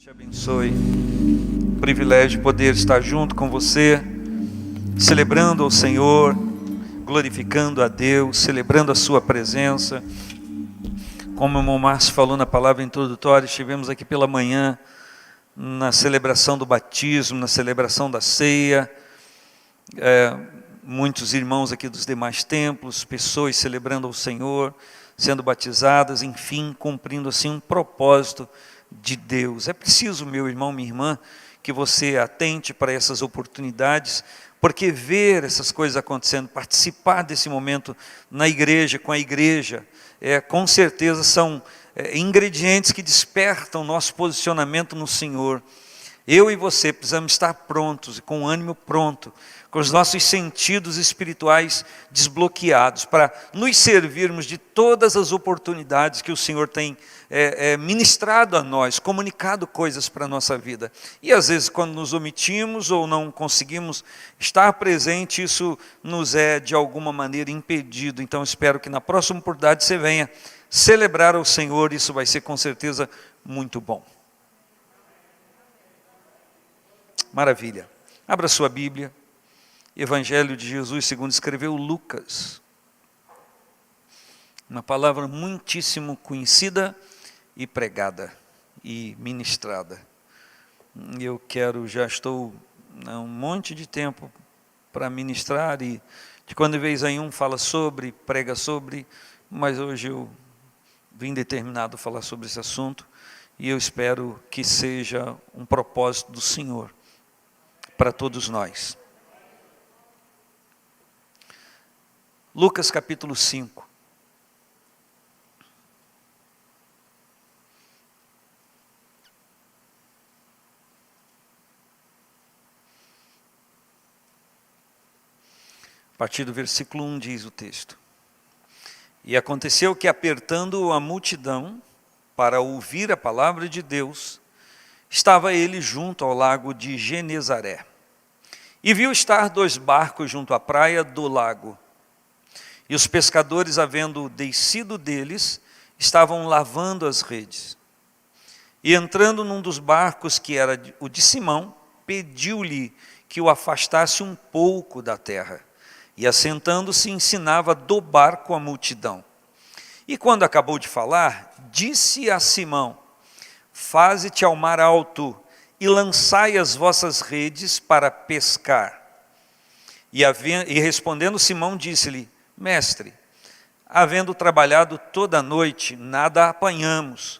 te abençoe. Privilégio poder estar junto com você, celebrando ao Senhor, glorificando a Deus, celebrando a sua presença. Como o irmão Márcio falou na palavra introdutória, estivemos aqui pela manhã na celebração do batismo, na celebração da ceia. Muitos irmãos aqui dos demais templos, pessoas celebrando ao Senhor, sendo batizadas, enfim, cumprindo assim um propósito de Deus. É preciso, meu irmão, minha irmã, que você atente para essas oportunidades, porque ver essas coisas acontecendo, participar desse momento na igreja, com a igreja, com certeza são ingredientes que despertam nosso posicionamento no Senhor. Eu e você precisamos estar prontos, e com o ânimo pronto, com os nossos sentidos espirituais desbloqueados, para nos servirmos de todas as oportunidades que o Senhor tem ministrado a nós, comunicado coisas para a nossa vida. E às vezes quando nos omitimos ou não conseguimos estar presente, isso nos é de alguma maneira impedido. Então espero que na próxima oportunidade você venha celebrar ao Senhor, isso vai ser com certeza muito bom. Maravilha. Abra sua Bíblia. Evangelho de Jesus segundo escreveu Lucas. Uma palavra muitíssimo conhecida e pregada e ministrada. Já estou há um monte de tempo para ministrar e de quando em vez aí um fala sobre, prega sobre, mas hoje eu vim determinado a falar sobre esse assunto e eu espero que seja um propósito do Senhor para todos nós. Lucas capítulo 5. A partir do versículo 1 diz o texto: E aconteceu que, apertando a multidão para ouvir a palavra de Deus, estava ele junto ao lago de Genezaré. E viu estar 2 barcos junto à praia do lago. E os pescadores, havendo descido deles, estavam lavando as redes. E entrando num dos barcos, que era o de Simão, pediu-lhe que o afastasse um pouco da terra. E assentando-se, ensinava do barco a multidão. E quando acabou de falar, disse a Simão: Faze-te ao mar alto e lançai as vossas redes para pescar. E respondendo Simão, disse-lhe: Mestre, havendo trabalhado toda a noite, nada apanhamos,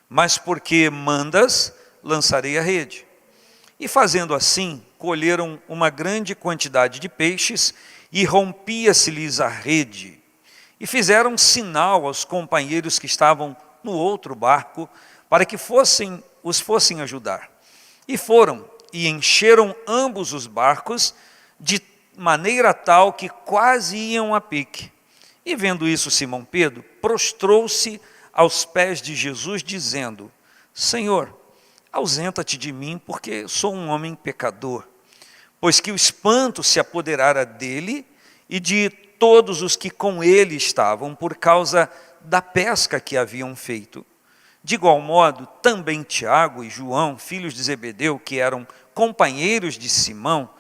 mas porque mandas, lançarei a rede. E fazendo assim, colheram uma grande quantidade de peixes, e rompia-se-lhes a rede. E fizeram sinal aos companheiros que estavam no outro barco, para que os fossem ajudar. E foram, e encheram ambos os barcos, de maneira tal que quase iam a pique. E vendo isso, Simão Pedro prostrou-se aos pés de Jesus, dizendo: Senhor, ausenta-te de mim, porque sou um homem pecador. Pois que o espanto se apoderara dele e de todos os que com ele estavam, por causa da pesca que haviam feito. De igual modo, também Tiago e João, filhos de Zebedeu, que eram companheiros de Simão,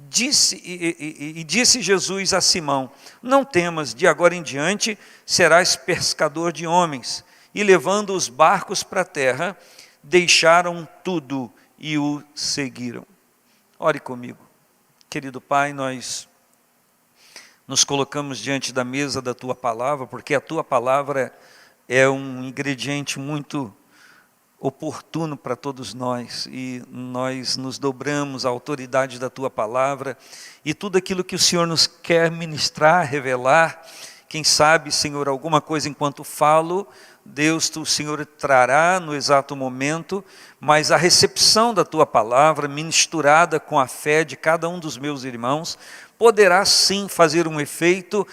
disse Jesus a Simão: Não temas, de agora em diante serás pescador de homens. E levando os barcos para a terra, deixaram tudo e o seguiram. Ore comigo. Querido Pai, nós nos colocamos diante da mesa da Tua Palavra, porque a Tua Palavra é um ingrediente muito oportuno para todos nós, e nós nos dobramos à autoridade da Tua Palavra, e tudo aquilo que o Senhor nos quer ministrar, revelar, quem sabe, Senhor, alguma coisa enquanto falo, Deus, o Senhor trará no exato momento, mas a recepção da Tua Palavra, misturada com a fé de cada um dos meus irmãos, poderá sim fazer um efeito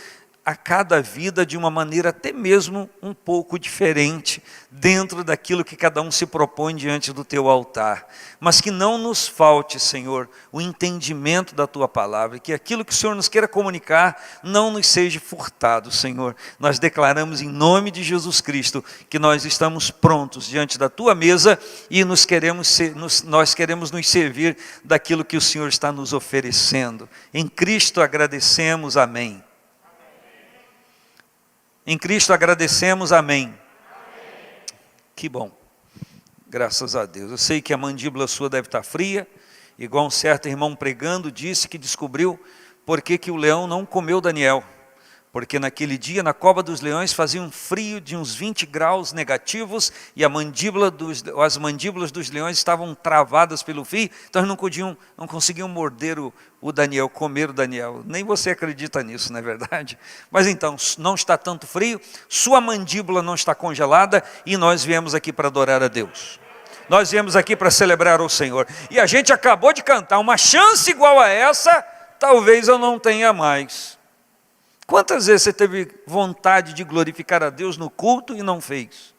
a cada vida de uma maneira até mesmo um pouco diferente, dentro daquilo que cada um se propõe diante do teu altar. Mas que não nos falte, Senhor, o entendimento da tua palavra, que aquilo que o Senhor nos queira comunicar não nos seja furtado, Senhor. Nós declaramos em nome de Jesus Cristo que nós estamos prontos diante da tua mesa e nós queremos nos servir daquilo que o Senhor está nos oferecendo. Em Cristo agradecemos, amém. Em Cristo agradecemos, amém. Amém. Que bom, graças a Deus. Eu sei que a mandíbula sua deve estar fria, igual um certo irmão pregando disse que descobriu por que o leão não comeu Daniel. Porque naquele dia, na cova dos leões, fazia um frio de uns 20 graus negativos e as mandíbulas dos leões estavam travadas pelo frio, então eles não conseguiam morder o Daniel, comer o Daniel. Nem você acredita nisso, não é verdade? Mas então, não está tanto frio, sua mandíbula não está congelada e nós viemos aqui para adorar a Deus. Nós viemos aqui para celebrar o Senhor. E a gente acabou de cantar, uma chance igual a essa, talvez eu não tenha mais. Quantas vezes você teve vontade de glorificar a Deus no culto e não fez?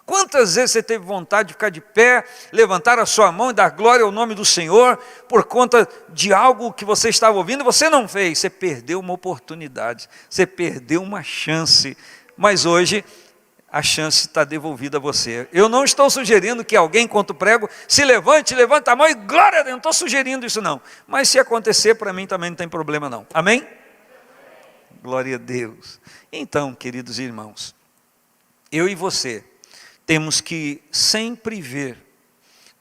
Quantas vezes você teve vontade de ficar de pé, levantar a sua mão e dar glória ao nome do Senhor, por conta de algo que você estava ouvindo e você não fez? Você perdeu uma oportunidade, você perdeu uma chance, mas hoje a chance está devolvida a você. Eu não estou sugerindo que alguém, enquanto prego, se levante a mão e glória a Deus, não estou sugerindo isso não, mas se acontecer, para mim também não tem problema não, amém? Glória a Deus. Então, queridos irmãos, eu e você temos que sempre ver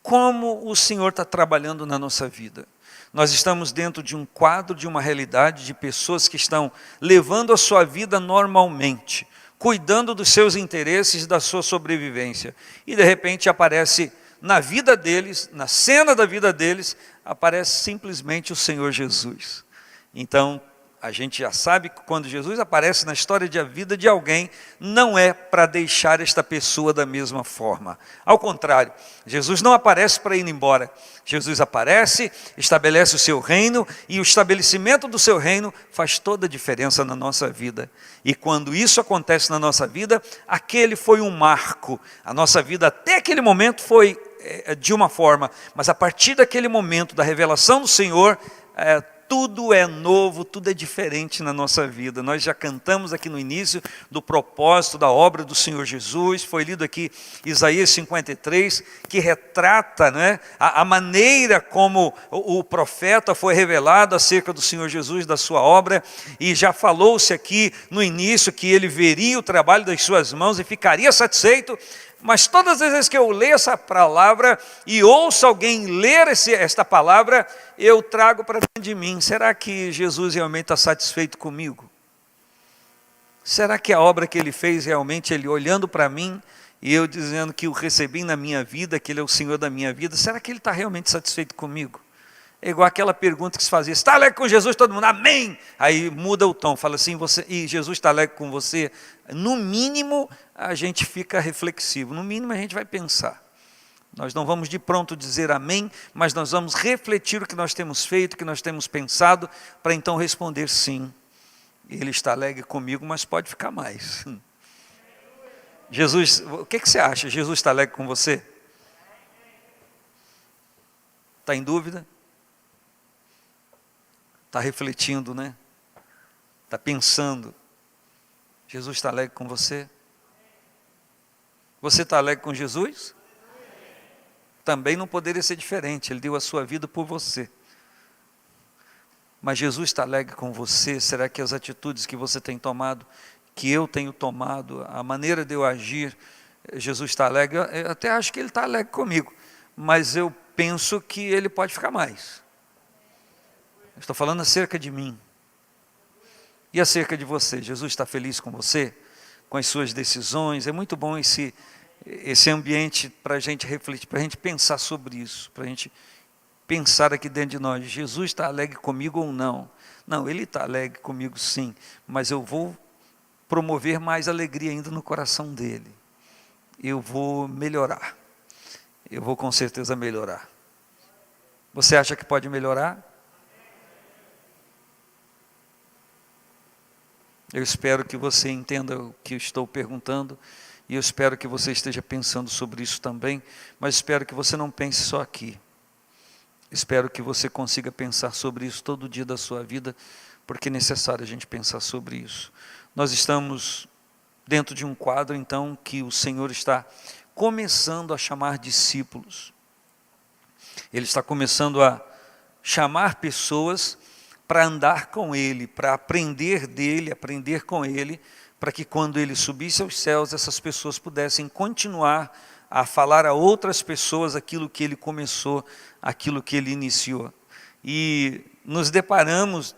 como o Senhor está trabalhando na nossa vida. Nós estamos dentro de um quadro, de uma realidade de pessoas que estão levando a sua vida normalmente, cuidando dos seus interesses, da sua sobrevivência. E de repente aparece na vida deles, na cena da vida deles, aparece simplesmente o Senhor Jesus. Então, a gente já sabe que quando Jesus aparece na história da vida de alguém, não é para deixar esta pessoa da mesma forma. Ao contrário, Jesus não aparece para ir embora. Jesus aparece, estabelece o seu reino, e o estabelecimento do seu reino faz toda a diferença na nossa vida. E quando isso acontece na nossa vida, aquele foi um marco. A nossa vida até aquele momento foi de uma forma, mas a partir daquele momento da revelação do Senhor, tudo é novo, tudo é diferente na nossa vida. Nós já cantamos aqui no início do propósito da obra do Senhor Jesus, foi lido aqui Isaías 53, que retrata, né, a maneira como o profeta foi revelado acerca do Senhor Jesus, da sua obra, e já falou-se aqui no início que ele veria o trabalho das suas mãos e ficaria satisfeito. Mas todas as vezes que eu leio essa palavra e ouço alguém ler esta palavra, eu trago para dentro de mim: será que Jesus realmente está satisfeito comigo? Será que a obra que Ele fez realmente, Ele olhando para mim e eu dizendo que o recebi na minha vida, que Ele é o Senhor da minha vida, será que Ele está realmente satisfeito comigo? É igual aquela pergunta que se fazia: está alegre com Jesus? Todo mundo, amém! Aí muda o tom, fala assim: e Jesus está alegre com você? No mínimo a gente fica reflexivo, no mínimo a gente vai pensar. Nós não vamos de pronto dizer amém, mas nós vamos refletir o que nós temos feito, o que nós temos pensado, para então responder sim. Ele está alegre comigo, mas pode ficar mais. Jesus, o que você acha? Jesus está alegre com você? Está em dúvida? Está refletindo, né? Está pensando. Jesus está alegre com você? Você está alegre com Jesus? Também não poderia ser diferente, Ele deu a sua vida por você. Mas Jesus está alegre com você? Será que as atitudes que você tem tomado, que eu tenho tomado, a maneira de eu agir, Jesus está alegre? Eu até acho que Ele está alegre comigo, mas eu penso que Ele pode ficar mais. Estou falando acerca de mim. E acerca de você? Jesus está feliz com você? Com as suas decisões? É muito bom esse ambiente para a gente refletir, para a gente pensar sobre isso, para a gente pensar aqui dentro de nós: Jesus está alegre comigo ou não? Não, Ele está alegre comigo sim, mas eu vou promover mais alegria ainda no coração dele. Eu vou melhorar. Eu vou com certeza melhorar. Você acha que pode melhorar? Eu espero que você entenda o que eu estou perguntando, e eu espero que você esteja pensando sobre isso também, mas espero que você não pense só aqui. Espero que você consiga pensar sobre isso todo dia da sua vida, porque é necessário a gente pensar sobre isso. Nós estamos dentro de um quadro, então, que o Senhor está começando a chamar discípulos. Ele está começando a chamar pessoas para andar com Ele, para aprender dEle, aprender com Ele, para que quando Ele subisse aos céus, essas pessoas pudessem continuar a falar a outras pessoas aquilo que Ele começou, aquilo que Ele iniciou. E nos deparamos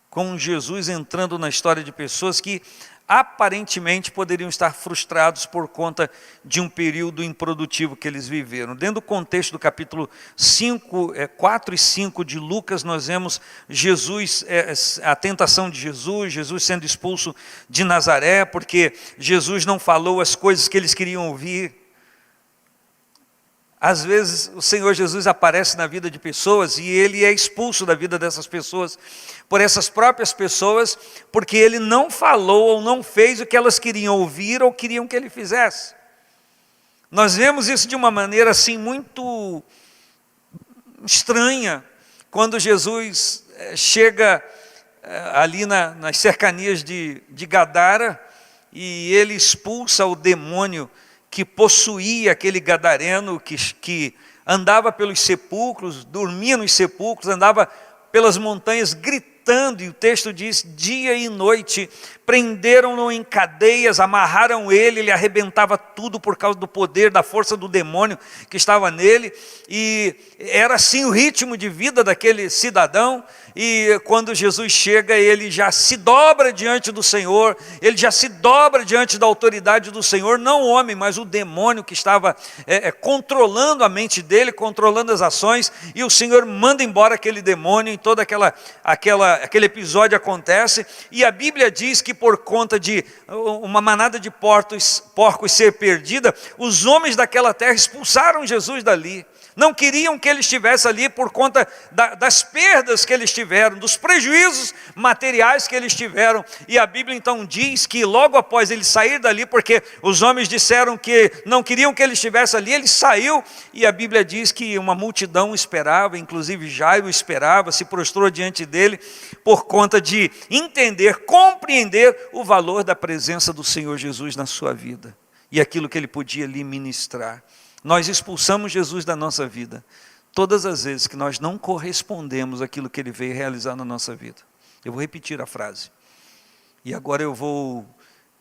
com Jesus entrando na história de pessoas que aparentemente poderiam estar frustrados por conta de um período improdutivo que eles viveram. Dentro do contexto do capítulo 4 e 5 de Lucas, nós vemos Jesus, a tentação de Jesus sendo expulso de Nazaré, porque Jesus não falou as coisas que eles queriam ouvir. Às vezes o Senhor Jesus aparece na vida de pessoas e Ele é expulso da vida dessas pessoas, por essas próprias pessoas, porque Ele não falou ou não fez o que elas queriam ouvir ou queriam que Ele fizesse. Nós vemos isso de uma maneira assim muito estranha, quando Jesus chega ali nas cercanias de Gadara, e Ele expulsa o demônio que possuía aquele gadareno, que andava pelos sepulcros, dormia nos sepulcros, andava pelas montanhas gritando, e o texto diz, dia e noite, prenderam-no em cadeias, amarraram ele arrebentava tudo por causa do poder, da força do demônio que estava nele, e era assim o ritmo de vida daquele cidadão. E quando Jesus chega, ele já se dobra diante do Senhor, ele já se dobra diante da autoridade do Senhor, não o homem, mas o demônio que estava controlando a mente dele, controlando as ações, e o Senhor manda embora aquele demônio, e todo aquele episódio acontece, e a Bíblia diz que por conta de uma manada de porcos ser perdida, os homens daquela terra expulsaram Jesus dali. Não queriam que ele estivesse ali por conta das perdas que eles tiveram, dos prejuízos materiais que eles tiveram. E a Bíblia então diz que logo após ele sair dali, porque os homens disseram que não queriam que ele estivesse ali, ele saiu, e a Bíblia diz que uma multidão esperava, inclusive Jairo esperava, se prostrou diante dele, por conta de entender, compreender o valor da presença do Senhor Jesus na sua vida, e aquilo que ele podia lhe ministrar. Nós expulsamos Jesus da nossa vida todas as vezes que nós não correspondemos àquilo que Ele veio realizar na nossa vida. Eu vou repetir a frase. E agora eu vou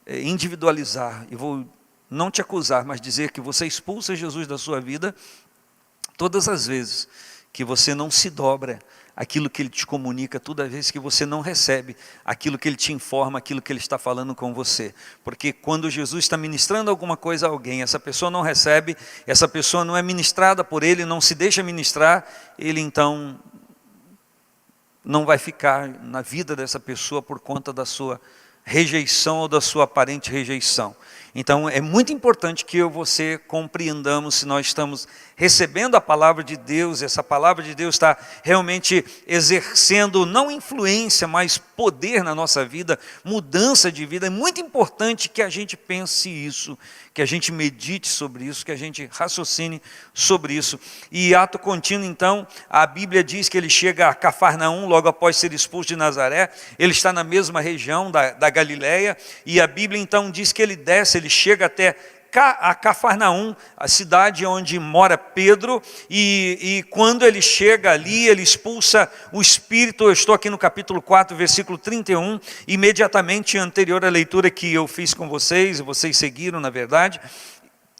individualizar, eu vou não te acusar, mas dizer que você expulsa Jesus da sua vida todas as vezes que você não se dobra aquilo que Ele te comunica, toda vez que você não recebe aquilo que Ele te informa, aquilo que Ele está falando com você. Porque quando Jesus está ministrando alguma coisa a alguém, essa pessoa não recebe, essa pessoa não é ministrada por Ele, não se deixa ministrar, Ele então não vai ficar na vida dessa pessoa por conta da sua rejeição ou da sua aparente rejeição. Então é muito importante que eu e você compreendamos se nós estamos recebendo a palavra de Deus, essa palavra de Deus está realmente exercendo não influência, mas poder na nossa vida, mudança de vida. É muito importante que a gente pense isso, que a gente medite sobre isso, que a gente raciocine sobre isso. E ato contínuo, então, a Bíblia diz que ele chega a Cafarnaum, logo após ser expulso de Nazaré, ele está na mesma região da Galileia, e a Bíblia então diz que ele desce, ele chega até a Cafarnaum, a cidade onde mora Pedro, e quando ele chega ali, ele expulsa o espírito. Eu estou aqui no capítulo 4, versículo 31, imediatamente anterior à leitura que eu fiz com vocês, e vocês seguiram na verdade.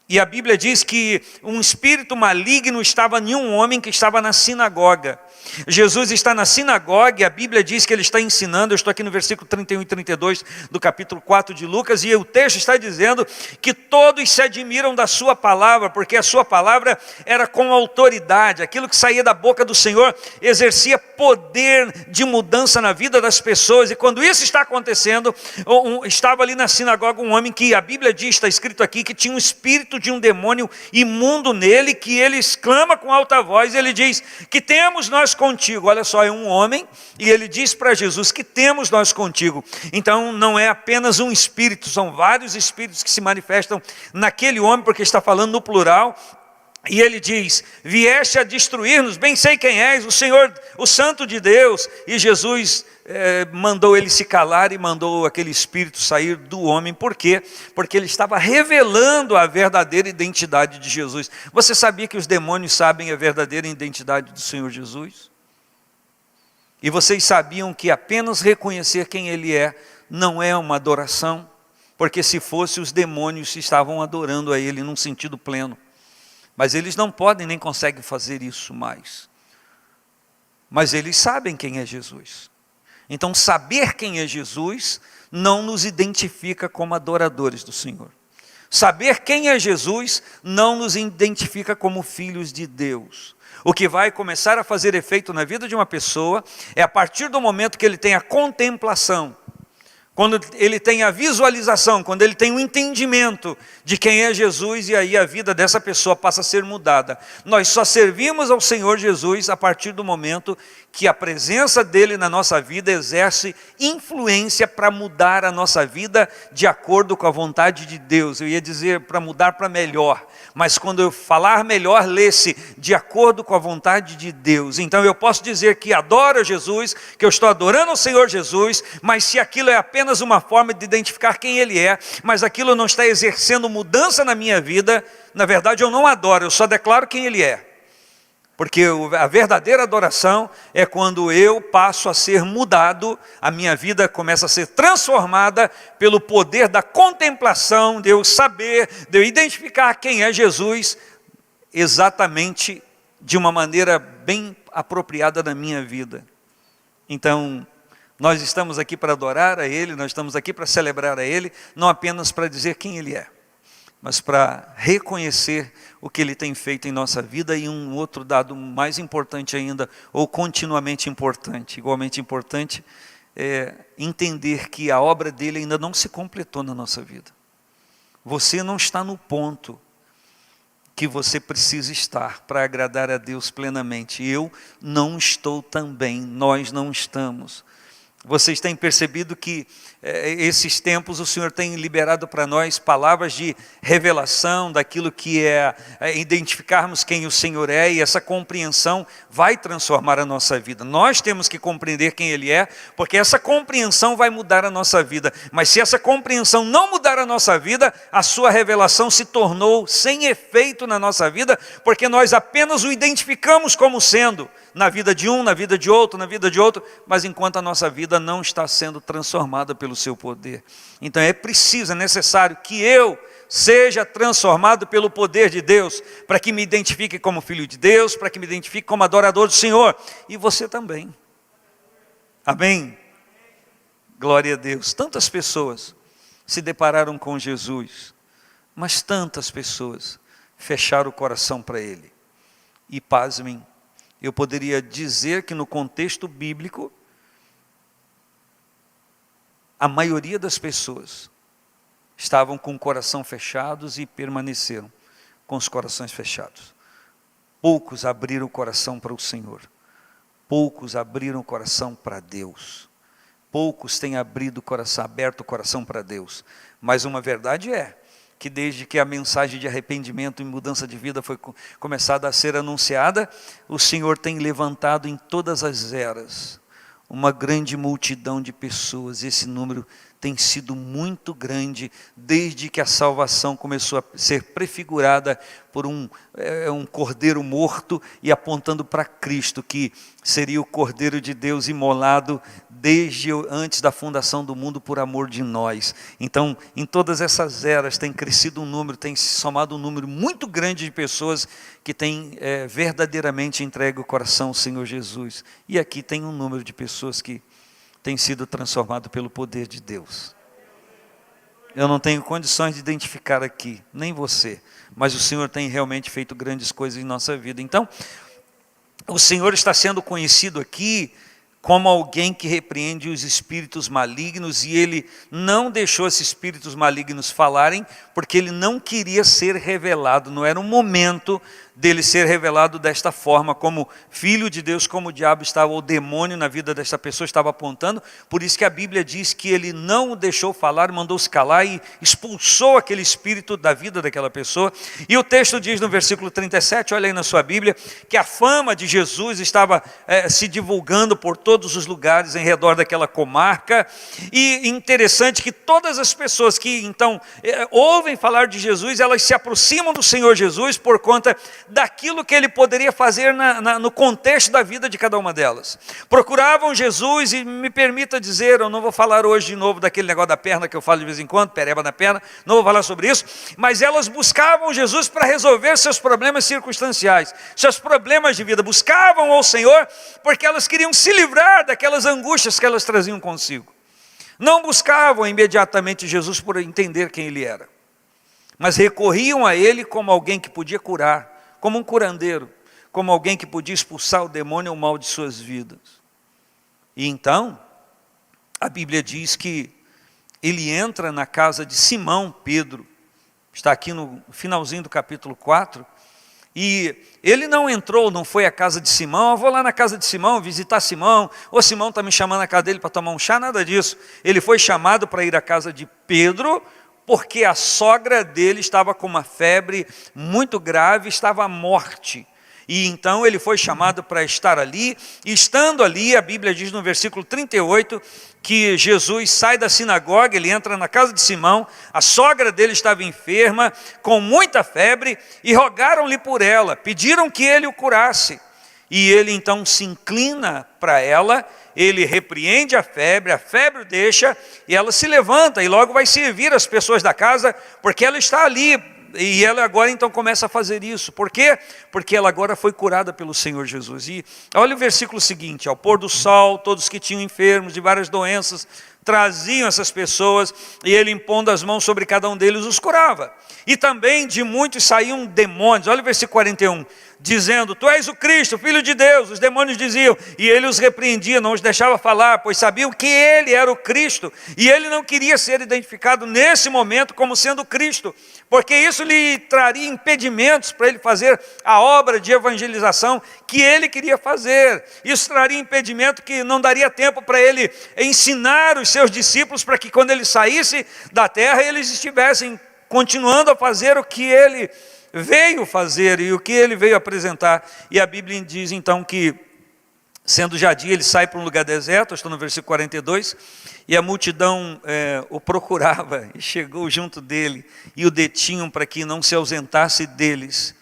E a Bíblia diz que um espírito maligno estava em um homem que estava na sinagoga. Jesus está na sinagoga e a Bíblia diz que ele está ensinando. Eu estou aqui no versículo 31 e 32 do capítulo 4 de Lucas, e o texto está dizendo que todos se admiram da sua palavra, porque a sua palavra era com autoridade. Aquilo que saía da boca do Senhor exercia poder de mudança na vida das pessoas. E quando isso está acontecendo, estava ali na sinagoga um homem que a Bíblia diz, está escrito aqui, que tinha um espírito espírito de um demônio imundo nele, que ele exclama com alta voz, ele diz, que temos nós contigo? Olha só, é um homem, e ele diz para Jesus, que temos nós contigo? Então não é apenas um espírito, são vários espíritos que se manifestam naquele homem, porque está falando no plural. E ele diz, vieste a destruir-nos, bem sei quem és, o Senhor, o Santo de Deus. E Jesus mandou ele se calar e mandou aquele espírito sair do homem. Por quê? Porque ele estava revelando a verdadeira identidade de Jesus. Você sabia que os demônios sabem a verdadeira identidade do Senhor Jesus? E vocês sabiam que apenas reconhecer quem Ele é não é uma adoração? Porque se fosse, os demônios estavam adorando a Ele num sentido pleno. Mas eles não podem nem conseguem fazer isso mais. Mas eles sabem quem é Jesus. Então saber quem é Jesus não nos identifica como adoradores do Senhor. Saber quem é Jesus não nos identifica como filhos de Deus. O que vai começar a fazer efeito na vida de uma pessoa é a partir do momento que ele tem a contemplação, quando ele tem a visualização, quando ele tem o entendimento de quem é Jesus, e aí a vida dessa pessoa passa a ser mudada. Nós só servimos ao Senhor Jesus a partir do momento que a presença dele na nossa vida exerce influência para mudar a nossa vida de acordo com a vontade de Deus. Eu ia dizer para mudar para melhor, mas quando eu falar melhor, lê-se de acordo com a vontade de Deus. Então eu posso dizer que adoro Jesus, que eu estou adorando o Senhor Jesus, mas se aquilo é apenas uma forma de identificar quem Ele é, mas aquilo não está exercendo mudança na minha vida, na verdade eu não adoro, eu só declaro quem Ele é. Porque a verdadeira adoração é quando eu passo a ser mudado, a minha vida começa a ser transformada pelo poder da contemplação, de eu saber, de eu identificar quem é Jesus, exatamente de uma maneira bem apropriada na minha vida. Então, nós estamos aqui para adorar a Ele, nós estamos aqui para celebrar a Ele, não apenas para dizer quem Ele é, mas para reconhecer o que Ele tem feito em nossa vida. E um outro dado mais importante ainda, ou continuamente importante, igualmente importante, é entender que a obra dele ainda não se completou na nossa vida. Você não está no ponto que você precisa estar para agradar a Deus plenamente. Eu não estou também, nós não estamos. Vocês têm percebido que esses tempos o Senhor tem liberado para nós palavras de revelação daquilo que é identificarmos quem o Senhor é, e essa compreensão vai transformar a nossa vida. Nós temos que compreender quem Ele é, porque essa compreensão vai mudar a nossa vida. Mas se essa compreensão não mudar a nossa vida, a sua revelação se tornou sem efeito na nossa vida, porque nós apenas o identificamos como sendo na vida de um, na vida de outro, na vida de outro, mas enquanto a nossa vida não está sendo transformada pelo seu poder. Então é preciso, é necessário que eu seja transformado pelo poder de Deus, para que me identifique como filho de Deus, para que me identifique como adorador do Senhor, e você também. Amém? Glória a Deus. Tantas pessoas se depararam com Jesus, mas tantas pessoas fecharam o coração para Ele. E pasmem, eu poderia dizer que no contexto bíblico, a maioria das pessoas estavam com o coração fechados e permaneceram com os corações fechados. Poucos abriram o coração para o Senhor. Poucos abriram o coração para Deus. Poucos têm aberto o coração para Deus. Mas uma verdade é que desde que a mensagem de arrependimento e mudança de vida foi começada a ser anunciada, o Senhor tem levantado em todas as eras uma grande multidão de pessoas. Esse número tem sido muito grande desde que a salvação começou a ser prefigurada por um cordeiro morto e apontando para Cristo, que seria o Cordeiro de Deus imolado desde antes da fundação do mundo por amor de nós. Então, em todas essas eras tem crescido um número, tem se somado um número muito grande de pessoas que têm verdadeiramente entregue o coração ao Senhor Jesus. E aqui tem um número de pessoas que tem sido transformado pelo poder de Deus. Eu não tenho condições de identificar aqui, nem você, mas o Senhor tem realmente feito grandes coisas em nossa vida. Então, o Senhor está sendo conhecido aqui como alguém que repreende os espíritos malignos, e ele não deixou esses espíritos malignos falarem, porque ele não queria ser revelado, não era o momento dele ser revelado desta forma, como filho de Deus, como o diabo estava, o demônio na vida desta pessoa estava apontando. Por isso que a Bíblia diz que ele não o deixou falar, mandou-se calar e expulsou aquele espírito da vida daquela pessoa. E o texto diz no versículo 37, olha aí na sua Bíblia, que a fama de Jesus estava se divulgando por todos os lugares em redor daquela comarca. E interessante que todas as pessoas que então ouvem falar de Jesus, elas se aproximam do Senhor Jesus por conta daquilo que ele poderia fazer no contexto da vida de cada uma delas. Procuravam Jesus, e me permita dizer, eu não vou falar hoje de novo daquele negócio da perna que eu falo de vez em quando, pereba na perna, não vou falar sobre isso, mas elas buscavam Jesus para resolver seus problemas circunstanciais, seus problemas de vida, buscavam ao Senhor porque elas queriam se livrar daquelas angústias que elas traziam consigo. Não buscavam imediatamente Jesus por entender quem ele era, mas recorriam a ele como alguém que podia curar, como um curandeiro, como alguém que podia expulsar o demônio ou o mal de suas vidas. E então, a Bíblia diz que ele entra na casa de Simão Pedro, está aqui no finalzinho do capítulo 4, e ele não entrou, não foi à casa de Simão, eu vou lá na casa de Simão, visitar Simão, ou Simão está me chamando na casa dele para tomar um chá, nada disso. Ele foi chamado para ir à casa de Pedro, porque a sogra dele estava com uma febre muito grave, estava à morte. E então ele foi chamado para estar ali, e estando ali, a Bíblia diz no versículo 38, que Jesus sai da sinagoga, ele entra na casa de Simão, a sogra dele estava enferma, com muita febre, e rogaram-lhe por ela, pediram que ele o curasse. E ele então se inclina para ela, ele repreende a febre o deixa, e ela se levanta, e logo vai servir as pessoas da casa, porque ela está ali, e ela agora então começa a fazer isso. Por quê? Porque ela agora foi curada pelo Senhor Jesus. E olha o versículo seguinte: ao pôr do sol, todos que tinham enfermos de várias doenças, traziam essas pessoas, e ele, impondo as mãos sobre cada um deles, os curava. E também de muitos saíam demônios. Olha o versículo 41, dizendo: tu és o Cristo, Filho de Deus. Os demônios diziam, e ele os repreendia, não os deixava falar, pois sabiam que ele era o Cristo, e ele não queria ser identificado nesse momento como sendo Cristo, porque isso lhe traria impedimentos para ele fazer a obra de evangelização que ele queria fazer. Isso traria impedimento que não daria tempo para ele ensinar os seus discípulos, para que quando ele saísse da terra, eles estivessem continuando a fazer o que ele veio fazer e o que ele veio apresentar. E a Bíblia diz então que, sendo já dia, ele sai para um lugar deserto, estou no versículo 42, e a multidão o procurava, e chegou junto dele, e o detinham para que não se ausentasse deles.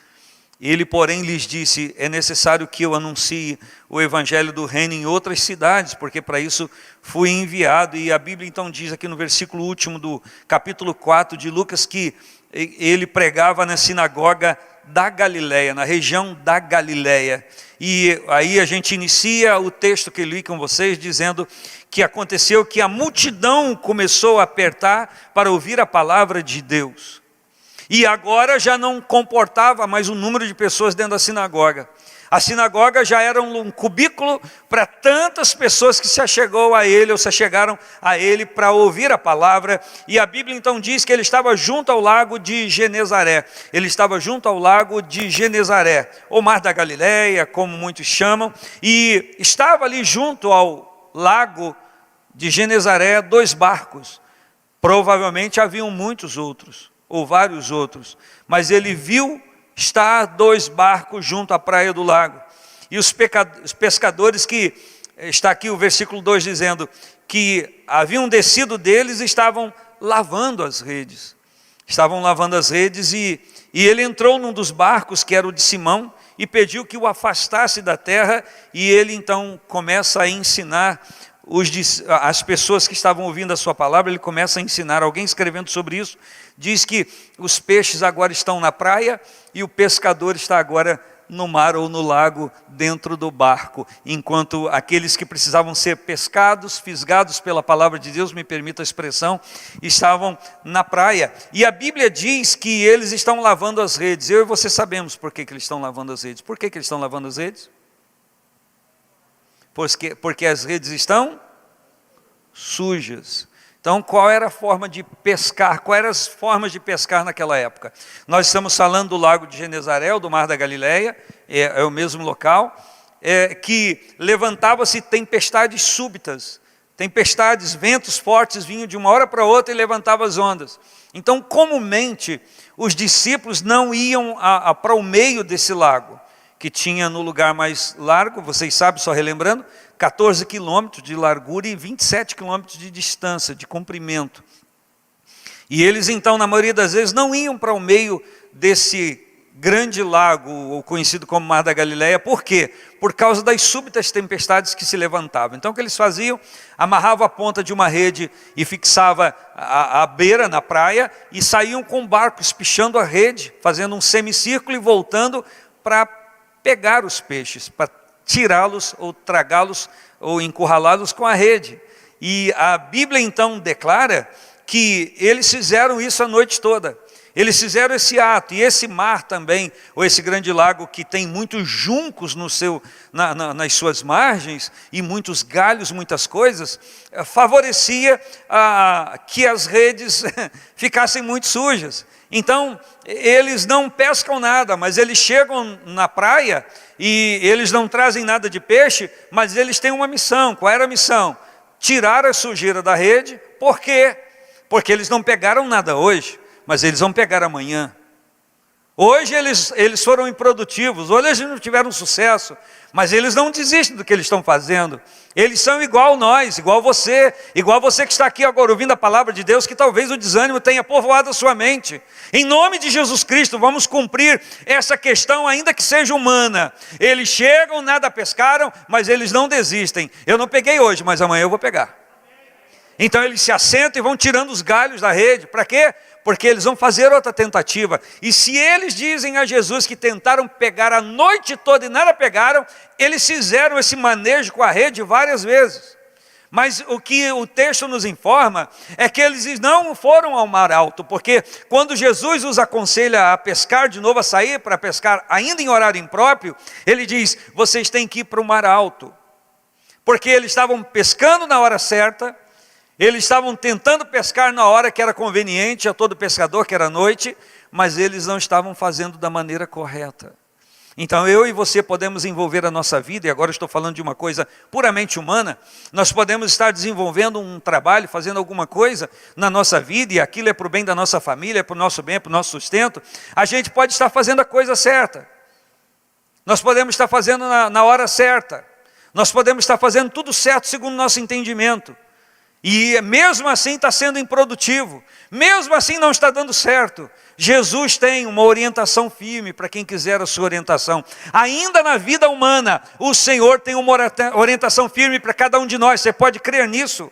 Ele, porém, lhes disse: é necessário que eu anuncie o evangelho do reino em outras cidades, porque para isso fui enviado. E a Bíblia então diz aqui no versículo último do capítulo 4 de Lucas, que ele pregava na sinagoga da Galileia, na região da Galileia. E aí a gente inicia o texto que eu li com vocês, dizendo que aconteceu que a multidão começou a apertar para ouvir a palavra de Deus. E agora já não comportava mais o número de pessoas dentro da sinagoga. A sinagoga já era um cubículo para tantas pessoas que se achegou a ele, ou se achegaram a ele para ouvir a palavra. E a Bíblia então diz que ele estava junto ao lago de Genezaré. Ele estava junto ao lago de Genezaré, ou Mar da Galileia, como muitos chamam. E estava ali junto ao lago de Genezaré 2 barcos. Provavelmente haviam muitos outros, ou vários outros. Mas ele viu estar 2 barcos junto à praia do lago. E os pescadores, que está aqui o versículo 2 dizendo que haviam descido deles e estavam lavando as redes. Estavam lavando as redes e ele entrou num dos barcos, que era o de Simão, e pediu que o afastasse da terra. E ele então começa a ensinar as pessoas que estavam ouvindo a sua palavra. Ele começa a ensinar. Alguém escrevendo sobre isso diz que os peixes agora estão na praia e o pescador está agora no mar ou no lago, dentro do barco, enquanto aqueles que precisavam ser pescados, fisgados pela palavra de Deus, me permita a expressão, estavam na praia. E a Bíblia diz que eles estão lavando as redes. Eu e você sabemos por que eles estão lavando as redes. Por que eles estão lavando as redes? porque as redes estão sujas. Então, qual era a forma de pescar? Quais eram as formas de pescar naquela época? Nós estamos falando do lago de Genezaré, do mar da Galileia, é o mesmo local, que levantava-se tempestades súbitas, tempestades, ventos fortes vinham de uma hora para outra e levantavam as ondas. Então, comumente, os discípulos não iam para o meio desse lago, que tinha no lugar mais largo, vocês sabem, só relembrando, 14 quilômetros de largura e 27 quilômetros de distância, de comprimento. E eles então, na maioria das vezes, não iam para o meio desse grande lago, ou conhecido como Mar da Galileia. Por quê? Por causa das súbitas tempestades que se levantavam. Então o que eles faziam? Amarravam a ponta de uma rede e fixava a beira na praia, e saíam com o barco espichando a rede, fazendo um semicírculo e voltando para pegar os peixes, para tirá-los ou tragá-los ou encurralá-los com a rede. E a Bíblia então declara que eles fizeram isso a noite toda. Eles fizeram esse ato, e esse mar também, ou esse grande lago que tem muitos juncos nas suas margens, e muitos galhos, muitas coisas, favorecia que as redes ficassem muito sujas. Então, eles não pescam nada, mas eles chegam na praia, e eles não trazem nada de peixe, mas eles têm uma missão. Qual era a missão? Tirar a sujeira da rede. Por quê? Porque eles não pegaram nada hoje, mas eles vão pegar amanhã. Hoje eles foram improdutivos, hoje eles não tiveram sucesso, mas eles não desistem do que eles estão fazendo. Eles são igual nós, igual você que está aqui agora ouvindo a palavra de Deus, que talvez o desânimo tenha povoado a sua mente. Em nome de Jesus Cristo, vamos cumprir essa questão, ainda que seja humana. Eles chegam, nada pescaram, mas eles não desistem. Eu não peguei hoje, mas amanhã eu vou pegar. Então eles se assentam e vão tirando os galhos da rede. Para quê? Porque eles vão fazer outra tentativa. E se eles dizem a Jesus que tentaram pegar a noite toda e nada pegaram, eles fizeram esse manejo com a rede várias vezes. Mas o que o texto nos informa é que eles não foram ao mar alto, porque quando Jesus os aconselha a pescar de novo, a sair para pescar ainda em horário impróprio, ele diz: vocês têm que ir para o mar alto. Porque eles estavam pescando na hora certa, eles estavam tentando pescar na hora que era conveniente a todo pescador, que era noite, mas eles não estavam fazendo da maneira correta. Então eu e você podemos envolver a nossa vida, e agora estou falando de uma coisa puramente humana, nós podemos estar desenvolvendo um trabalho, fazendo alguma coisa na nossa vida, e aquilo é para o bem da nossa família, é para o nosso bem, é para o nosso sustento. A gente pode estar fazendo a coisa certa, nós podemos estar fazendo na hora certa, nós podemos estar fazendo tudo certo segundo o nosso entendimento, e mesmo assim está sendo improdutivo, mesmo assim não está dando certo. Jesus tem uma orientação firme para quem quiser a sua orientação. Ainda na vida humana, o Senhor tem uma orientação firme para cada um de nós. Você pode crer nisso?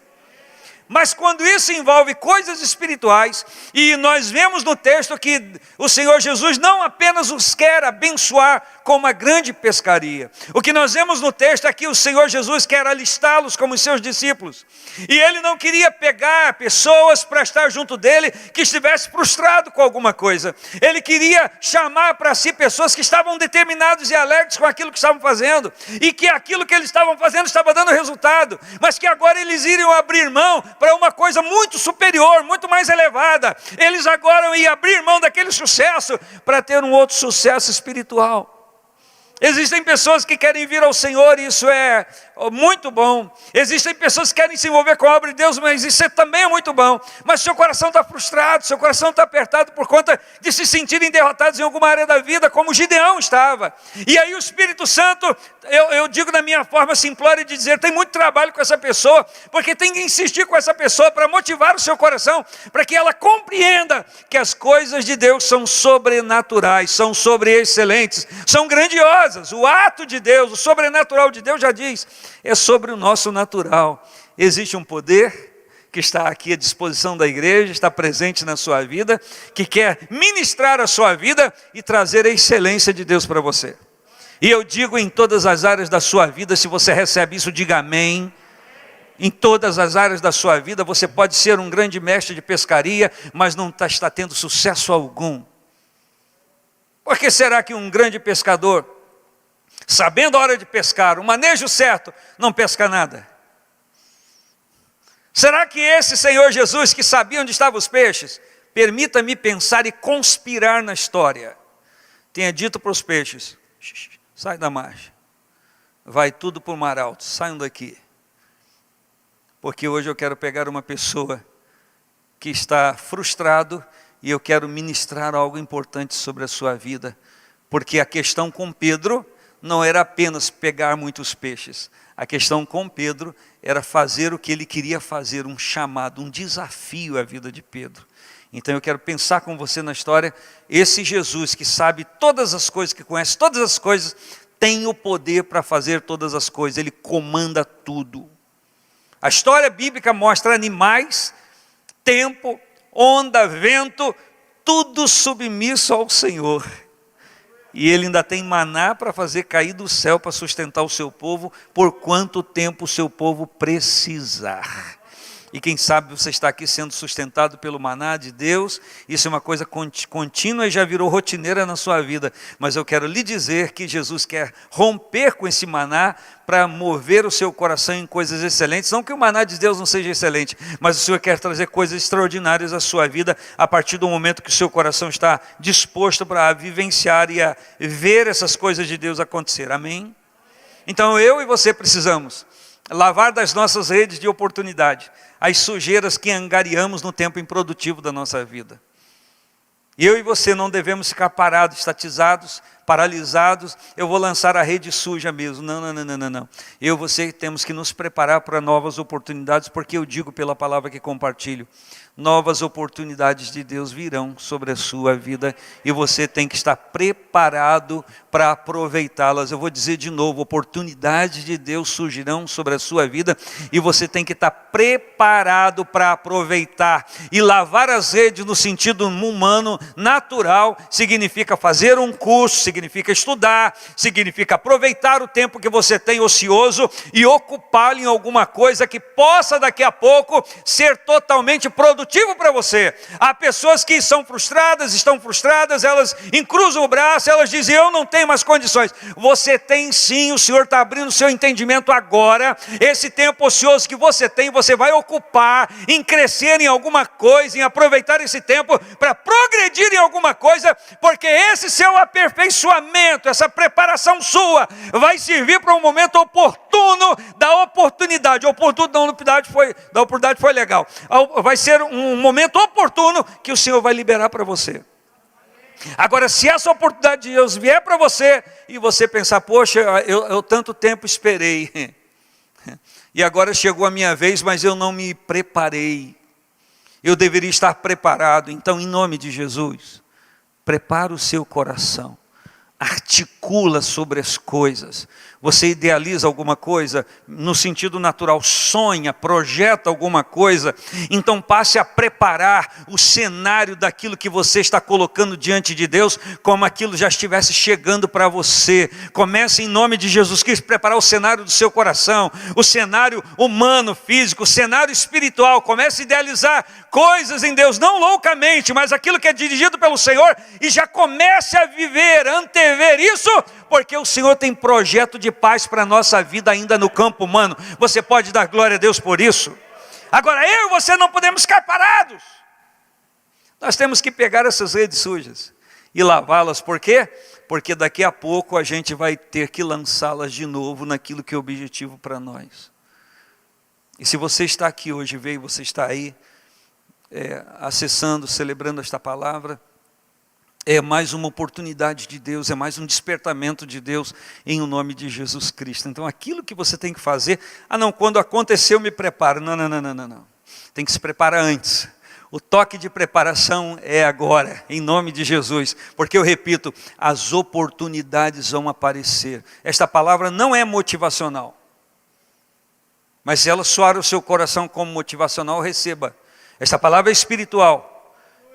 Mas quando isso envolve coisas espirituais, e nós vemos no texto que o Senhor Jesus não apenas os quer abençoar com uma grande pescaria. O que nós vemos no texto é que o Senhor Jesus quer alistá-los como seus discípulos. E Ele não queria pegar pessoas para estar junto dEle que estivesse frustrado com alguma coisa. Ele queria chamar para si pessoas que estavam determinados e alegres com aquilo que estavam fazendo, e que aquilo que eles estavam fazendo estava dando resultado, mas que agora eles iriam abrir mão para uma coisa muito superior, muito mais elevada. Eles agora iam abrir mão daquele sucesso para ter um outro sucesso espiritual. Existem pessoas que querem vir ao Senhor, e isso é muito bom. Existem pessoas que querem se envolver com a obra de Deus, mas isso também é muito bom. Mas seu coração está frustrado, seu coração está apertado por conta de se sentirem derrotados em alguma área da vida, como Gideão estava. E aí o Espírito Santo, eu digo na minha forma simplória de dizer, tem muito trabalho com essa pessoa, porque tem que insistir com essa pessoa para motivar o seu coração, para que ela compreenda que as coisas de Deus são sobrenaturais, são sobreexcelentes, são grandiosas. O ato de Deus, o sobrenatural de Deus já diz, é sobre o nosso natural. Existe um poder que está aqui à disposição da igreja, está presente na sua vida, que quer ministrar a sua vida e trazer a excelência de Deus para você. E eu digo em todas as áreas da sua vida, se você recebe isso, diga amém. Em todas as áreas da sua vida, você pode ser um grande mestre de pescaria, mas não está tendo sucesso algum. Por que será que um grande pescador, sabendo a hora de pescar, o manejo certo, não pesca nada. Será que esse Senhor Jesus, que sabia onde estavam os peixes, permita-me pensar e conspirar na história, tenha dito para os peixes: sai da margem, vai tudo para o mar alto, saiam daqui. Porque hoje eu quero pegar uma pessoa que está frustrado e eu quero ministrar algo importante sobre a sua vida. Porque a questão com Pedro não era apenas pegar muitos peixes. A questão com Pedro era fazer o que ele queria fazer, um chamado, um desafio à vida de Pedro. Então eu quero pensar com você na história, esse Jesus que sabe todas as coisas, que conhece todas as coisas, tem o poder para fazer todas as coisas, ele comanda tudo. A história bíblica mostra animais, tempo, onda, vento, tudo submisso ao Senhor. E ele ainda tem maná para fazer cair do céu para sustentar o seu povo, por quanto tempo o seu povo precisar. E quem sabe você está aqui sendo sustentado pelo maná de Deus, isso é uma coisa contínua e já virou rotineira na sua vida. Mas eu quero lhe dizer que Jesus quer romper com esse maná para mover o seu coração em coisas excelentes. Não que o maná de Deus não seja excelente, mas o Senhor quer trazer coisas extraordinárias à sua vida a partir do momento que o seu coração está disposto para vivenciar e a ver essas coisas de Deus acontecer. Amém? Então eu e você precisamos lavar das nossas redes de oportunidade as sujeiras que angariamos no tempo improdutivo da nossa vida. Eu e você não devemos ficar parados, estatizados, paralisados. Eu vou lançar a rede suja mesmo. Não. Eu e você temos que nos preparar para novas oportunidades, porque eu digo pela palavra que compartilho, novas oportunidades de Deus virão sobre a sua vida e você tem que estar preparado para aproveitá-las. Eu vou dizer de novo, oportunidades de Deus surgirão sobre a sua vida e você tem que estar preparado para aproveitar. E lavar as redes no sentido humano, natural, significa fazer um curso, significa estudar, significa aproveitar o tempo que você tem ocioso e ocupá-lo em alguma coisa que possa daqui a pouco ser totalmente produtivo para você. Há pessoas que são frustradas, estão frustradas, elas encruzam o braço, elas dizem: eu não tenho mais condições. Você tem sim, o Senhor está abrindo o seu entendimento agora. Esse tempo ocioso que você tem, você vai ocupar em crescer em alguma coisa, em aproveitar esse tempo para progredir em alguma coisa, porque esse seu aperfeiçoamento, essa preparação sua, vai servir para um momento oportuno da oportunidade. Oportuno da oportunidade foi legal. Vai ser um momento oportuno que o Senhor vai liberar para você. Agora, se essa oportunidade de Deus vier para você e você pensar: poxa, eu tanto tempo esperei e agora chegou a minha vez, mas eu não me preparei, eu deveria estar preparado. Então, em nome de Jesus, prepara o seu coração, articula sobre as coisas. Você idealiza alguma coisa no sentido natural, sonha, projeta alguma coisa, então passe a preparar o cenário daquilo que você está colocando diante de Deus, como aquilo já estivesse chegando para você. Comece em nome de Jesus Cristo a preparar o cenário do seu coração, o cenário humano, físico, o cenário espiritual. Comece a idealizar coisas em Deus, não loucamente, mas aquilo que é dirigido pelo Senhor, e já comece a viver, antever isso, porque o Senhor tem projeto de paz para a nossa vida ainda no campo humano. Você pode dar glória a Deus por isso? Agora, eu e você não podemos ficar parados. Nós temos que pegar essas redes sujas e lavá-las. Por quê? Porque daqui a pouco a gente vai ter que lançá-las de novo naquilo que é objetivo para nós. E se você está aqui hoje, você está aí acessando, celebrando esta palavra, é mais uma oportunidade de Deus, é mais um despertamento de Deus em o nome de Jesus Cristo. Então aquilo que você tem que fazer: quando aconteceu eu me preparo. Não. Tem que se preparar antes. O toque de preparação é agora, em nome de Jesus. Porque eu repito, as oportunidades vão aparecer. Esta palavra não é motivacional. Mas se ela soar o seu coração como motivacional, receba. Esta palavra é espiritual.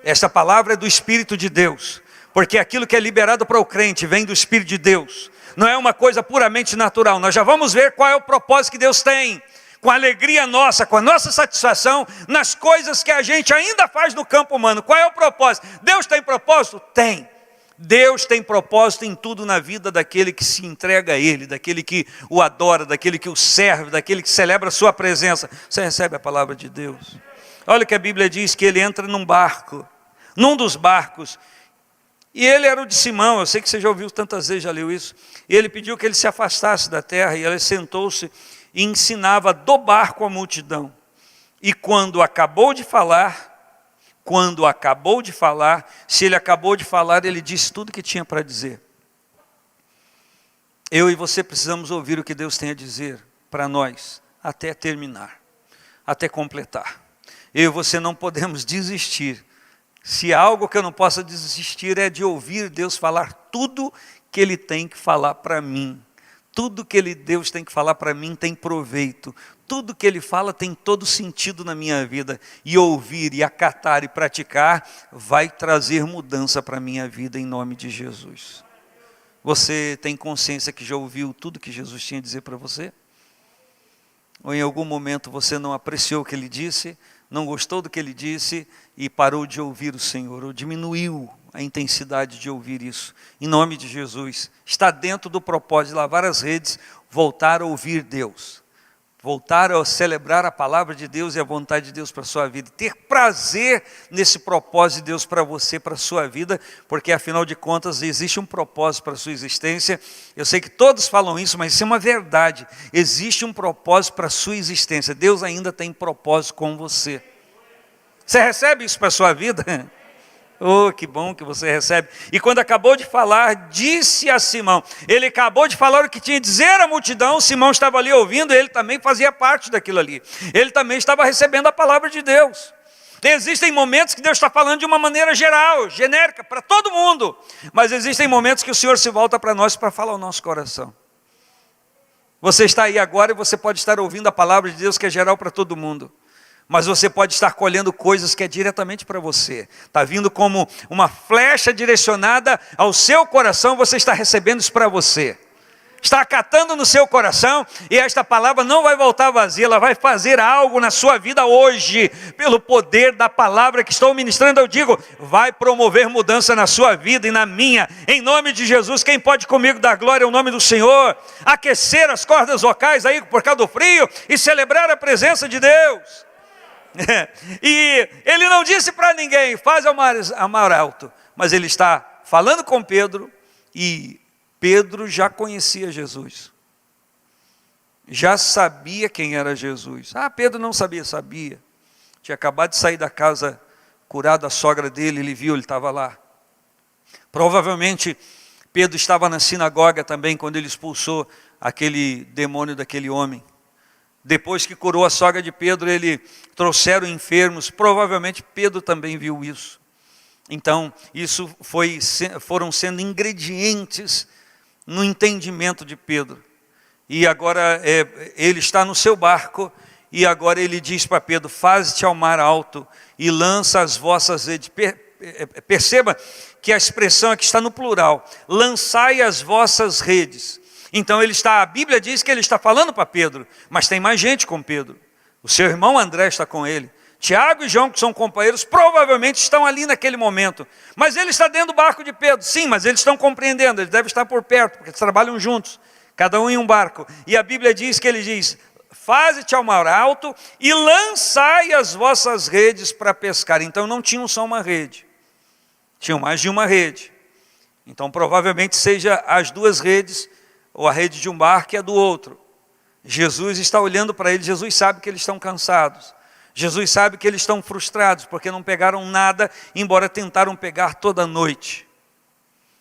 Esta palavra é do Espírito de Deus, porque aquilo que é liberado para o crente vem do Espírito de Deus, não é uma coisa puramente natural. Nós já vamos ver qual é o propósito que Deus tem, com a alegria nossa, com a nossa satisfação, nas coisas que a gente ainda faz no campo humano. Qual é o propósito? Deus tem propósito? Tem. Deus tem propósito em tudo na vida daquele que se entrega a Ele, daquele que o adora, daquele que o serve, daquele que celebra a sua presença. Você recebe a palavra de Deus. Olha o que a Bíblia diz, que ele entra num dos barcos, e ele era o de Simão. Eu sei que você já ouviu tantas vezes, já leu isso. E ele pediu que ele se afastasse da terra, e ele sentou-se e ensinava do barco a multidão. E quando acabou de falar, se ele acabou de falar, ele disse tudo que tinha para dizer. Eu e você precisamos ouvir o que Deus tem a dizer para nós, até terminar, até completar. Eu e você não podemos desistir. Se há algo que eu não possa desistir é de ouvir Deus falar tudo que Ele tem que falar para mim. Tudo que Deus tem que falar para mim tem proveito. Tudo que Ele fala tem todo sentido na minha vida. E ouvir, e acatar, e praticar vai trazer mudança para a minha vida em nome de Jesus. Você tem consciência que já ouviu tudo que Jesus tinha a dizer para você? Ou em algum momento você não apreciou o que Ele disse, não gostou do que Ele disse e parou de ouvir o Senhor, ou diminuiu a intensidade de ouvir isso? Em nome de Jesus, está dentro do propósito de lavar as redes, voltar a ouvir Deus, voltar a celebrar a palavra de Deus e a vontade de Deus para a sua vida, ter prazer nesse propósito de Deus para você, para a sua vida, porque afinal de contas existe um propósito para a sua existência. Eu sei que todos falam isso, mas isso é uma verdade. Existe um propósito para a sua existência. Deus ainda tem propósito com você. Você recebe isso para a sua vida? Oh, que bom que você recebe. E quando acabou de falar, disse a Simão. Ele acabou de falar o que tinha a dizer à multidão. Simão estava ali ouvindo, ele também fazia parte daquilo ali. Ele também estava recebendo a palavra de Deus. Existem momentos que Deus está falando de uma maneira geral, genérica, para todo mundo. Mas existem momentos que o Senhor se volta para nós para falar ao nosso coração. Você está aí agora e você pode estar ouvindo a palavra de Deus que é geral para todo mundo. Mas você pode estar colhendo coisas que é diretamente para você. Está vindo como uma flecha direcionada ao seu coração, você está recebendo isso para você. Está acatando no seu coração, e esta palavra não vai voltar vazia, ela vai fazer algo na sua vida hoje. Pelo poder da palavra que estou ministrando, eu digo, vai promover mudança na sua vida e na minha. Em nome de Jesus, quem pode comigo dar glória ao nome do Senhor? Aquecer as cordas vocais aí por causa do frio e celebrar a presença de Deus. E ele não disse para ninguém, faz ao mar alto, mas ele está falando com Pedro, e Pedro já conhecia Jesus, já sabia quem era Jesus. Pedro não sabia, tinha acabado de sair da casa, curado a sogra dele, ele viu, ele estava lá. Provavelmente Pedro estava na sinagoga também, quando ele expulsou aquele demônio daquele homem. Depois que curou a sogra de Pedro, trouxeram enfermos. Provavelmente Pedro também viu isso. Então, isso foram sendo ingredientes no entendimento de Pedro. E agora ele está no seu barco, e agora ele diz para Pedro, faze-te ao mar alto e lança as vossas redes. Perceba que a expressão aqui está no plural. Lançai as vossas redes. Então a Bíblia diz que ele está falando para Pedro, mas tem mais gente com Pedro. O seu irmão André está com ele. Tiago e João, que são companheiros, provavelmente estão ali naquele momento. Mas ele está dentro do barco de Pedro. Sim, mas eles estão compreendendo, eles devem estar por perto, porque eles trabalham juntos, cada um em um barco. E a Bíblia diz que ele diz, faze-te ao mar alto e lançai as vossas redes para pescar. Então não tinham só uma rede, tinham mais de uma rede. Então provavelmente seja as duas redes, ou a rede de um barco e a do outro. Jesus está olhando para eles, Jesus sabe que eles estão cansados. Jesus sabe que eles estão frustrados, porque não pegaram nada, embora tentaram pegar toda a noite.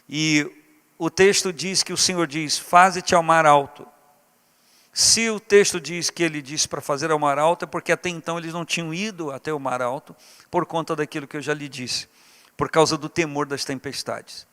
E o texto diz que o Senhor diz, faze-te ao mar alto. Se o texto diz que ele disse para fazer ao mar alto, é porque até então eles não tinham ido até o mar alto, por conta daquilo que eu já lhe disse, por causa do temor das tempestades.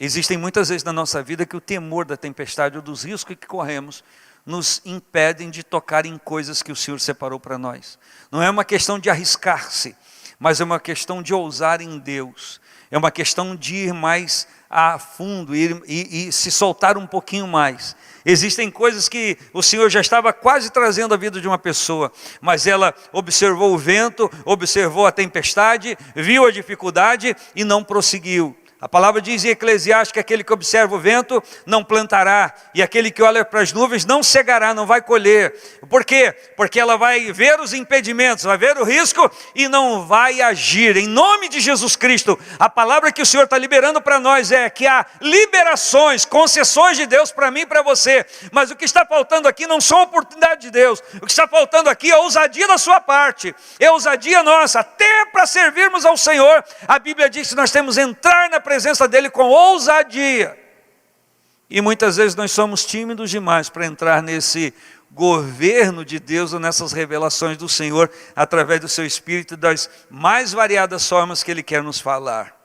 Existem muitas vezes na nossa vida que o temor da tempestade ou dos riscos que corremos nos impedem de tocar em coisas que o Senhor separou para nós. Não é uma questão de arriscar-se, mas é uma questão de ousar em Deus. É uma questão de ir mais a fundo e se soltar um pouquinho mais. Existem coisas que o Senhor já estava quase trazendo à vida de uma pessoa, mas ela observou o vento, observou a tempestade, viu a dificuldade e não prosseguiu. A palavra diz em Eclesiastes que aquele que observa o vento não plantará, e aquele que olha para as nuvens não cegará, não vai colher. Por quê? Porque ela vai ver os impedimentos, vai ver o risco e não vai agir. Em nome de Jesus Cristo, a palavra que o Senhor está liberando para nós é que há liberações, concessões de Deus para mim e para você. Mas o que está faltando aqui não são oportunidades de Deus. O que está faltando aqui é ousadia da sua parte, é ousadia nossa, até para servirmos ao Senhor. A Bíblia diz que nós temos que entrar na presença dele com ousadia. E muitas vezes nós somos tímidos demais para entrar nesse governo de Deus ou nessas revelações do Senhor através do seu Espírito, das mais variadas formas que ele quer nos falar.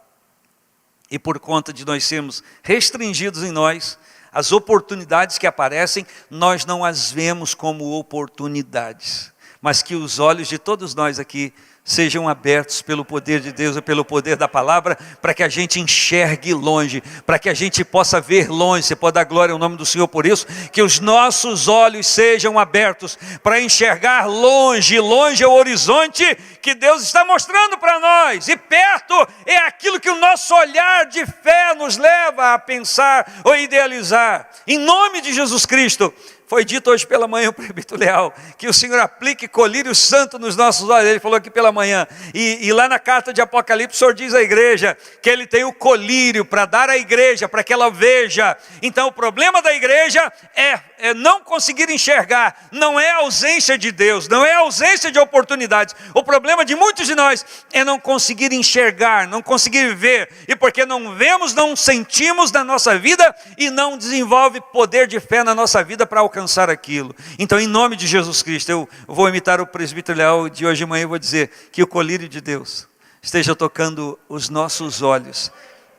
E por conta de nós sermos restringidos em nós, as oportunidades que aparecem, nós não as vemos como oportunidades, mas que os olhos de todos nós aqui sejam abertos pelo poder de Deus e pelo poder da palavra, para que a gente enxergue longe, para que a gente possa ver longe. Você pode dar glória ao nome do Senhor por isso, que os nossos olhos sejam abertos para enxergar longe, longe é o horizonte que Deus está mostrando para nós, e perto é aquilo que o nosso olhar de fé nos leva a pensar ou idealizar. Em nome de Jesus Cristo, foi dito hoje pela manhã, o presbítero Leal, que o Senhor aplique colírio santo nos nossos olhos. Ele falou aqui pela manhã. E lá na carta de Apocalipse, o Senhor diz à igreja que ele tem o colírio para dar à igreja, para que ela veja. Então o problema da igreja é não conseguir enxergar. Não é a ausência de Deus, não é a ausência de oportunidades. O problema de muitos de nós é não conseguir enxergar, não conseguir ver. E porque não vemos, não sentimos na nossa vida e não desenvolve poder de fé na nossa vida para alcançar aquilo. Então, em nome de Jesus Cristo, eu vou imitar o presbítero Leal de hoje de manhã e vou dizer que o colírio de Deus esteja tocando os nossos olhos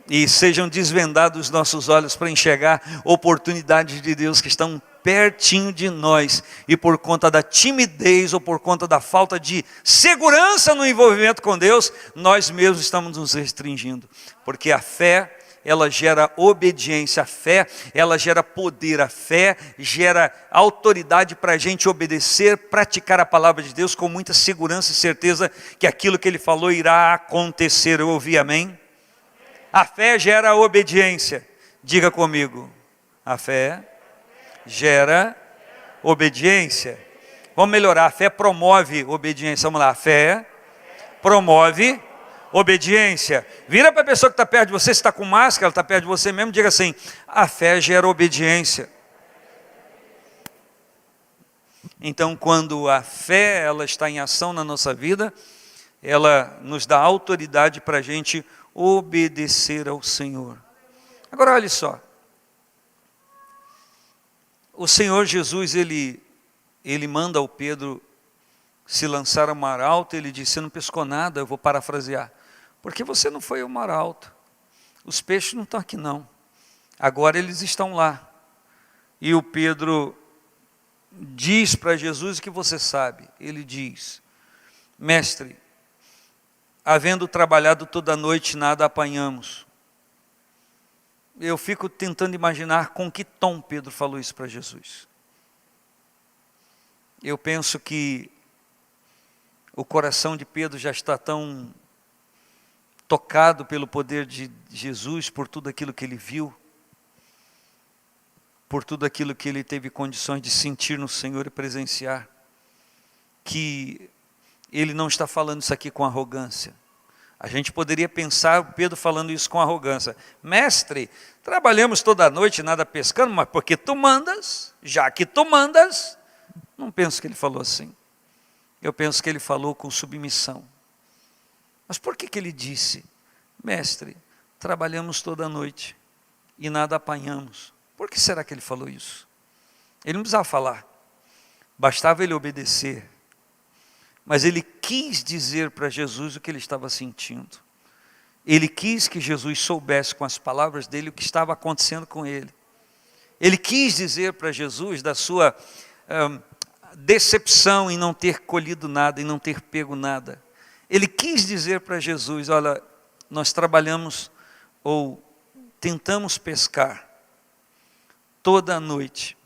e sejam desvendados os nossos olhos para enxergar oportunidades de Deus que estão pertinho de nós, e por conta da timidez ou por conta da falta de segurança no envolvimento com Deus, nós mesmos estamos nos restringindo, porque a fé, ela gera obediência, a fé, ela gera poder, a fé gera autoridade para a gente obedecer, praticar a palavra de Deus com muita segurança e certeza que aquilo que ele falou irá acontecer. Eu ouvi amém? A fé gera obediência. Diga comigo, a fé gera obediência. Vamos melhorar, a fé promove obediência. Vamos lá, a fé promove obediência. Vira para a pessoa que está perto de você, se está com máscara, ela está perto de você mesmo, diga assim: a fé gera obediência. Então, quando a fé ela está em ação na nossa vida, ela nos dá autoridade para a gente obedecer ao Senhor. Agora olhe só, o Senhor Jesus, ele manda ao Pedro se lançar ao mar alto. Ele disse: você não pescou nada. Eu vou parafrasear: porque você não foi ao mar alto, os peixes não estão aqui não, agora eles estão lá. E o Pedro diz para Jesus o que você sabe. Ele diz: mestre, havendo trabalhado toda a noite, nada apanhamos. Eu fico tentando imaginar com que tom Pedro falou isso para Jesus. Eu penso que o coração de Pedro já está tão tocado pelo poder de Jesus, por tudo aquilo que ele viu, por tudo aquilo que ele teve condições de sentir no Senhor e presenciar, que ele não está falando isso aqui com arrogância. A gente poderia pensar o Pedro falando isso com arrogância: mestre, trabalhamos toda a noite, nada pescando, mas porque tu mandas, já que tu mandas. Não penso que ele falou assim. Eu penso que ele falou com submissão. Mas por que ele disse: mestre, trabalhamos toda a noite e nada apanhamos? Por que será que ele falou isso? Ele não precisava falar, bastava ele obedecer. Mas ele quis dizer para Jesus o que ele estava sentindo. Ele quis que Jesus soubesse com as palavras dele o que estava acontecendo com ele. Ele quis dizer para Jesus da sua decepção em não ter colhido nada, em não ter pego nada. Ele quis dizer para Jesus: olha, nós trabalhamos ou tentamos pescar toda a noite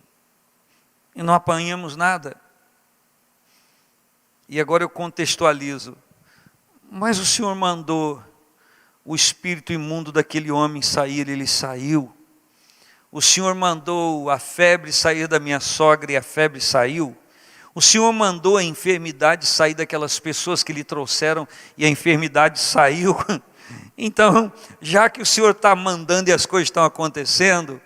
e não apanhamos nada. E agora eu contextualizo: mas o Senhor mandou o espírito imundo daquele homem sair, ele saiu. O Senhor mandou a febre sair da minha sogra e a febre saiu. O Senhor mandou a enfermidade sair daquelas pessoas que lhe trouxeram e a enfermidade saiu. Então, já que o Senhor está mandando e as coisas estão acontecendo,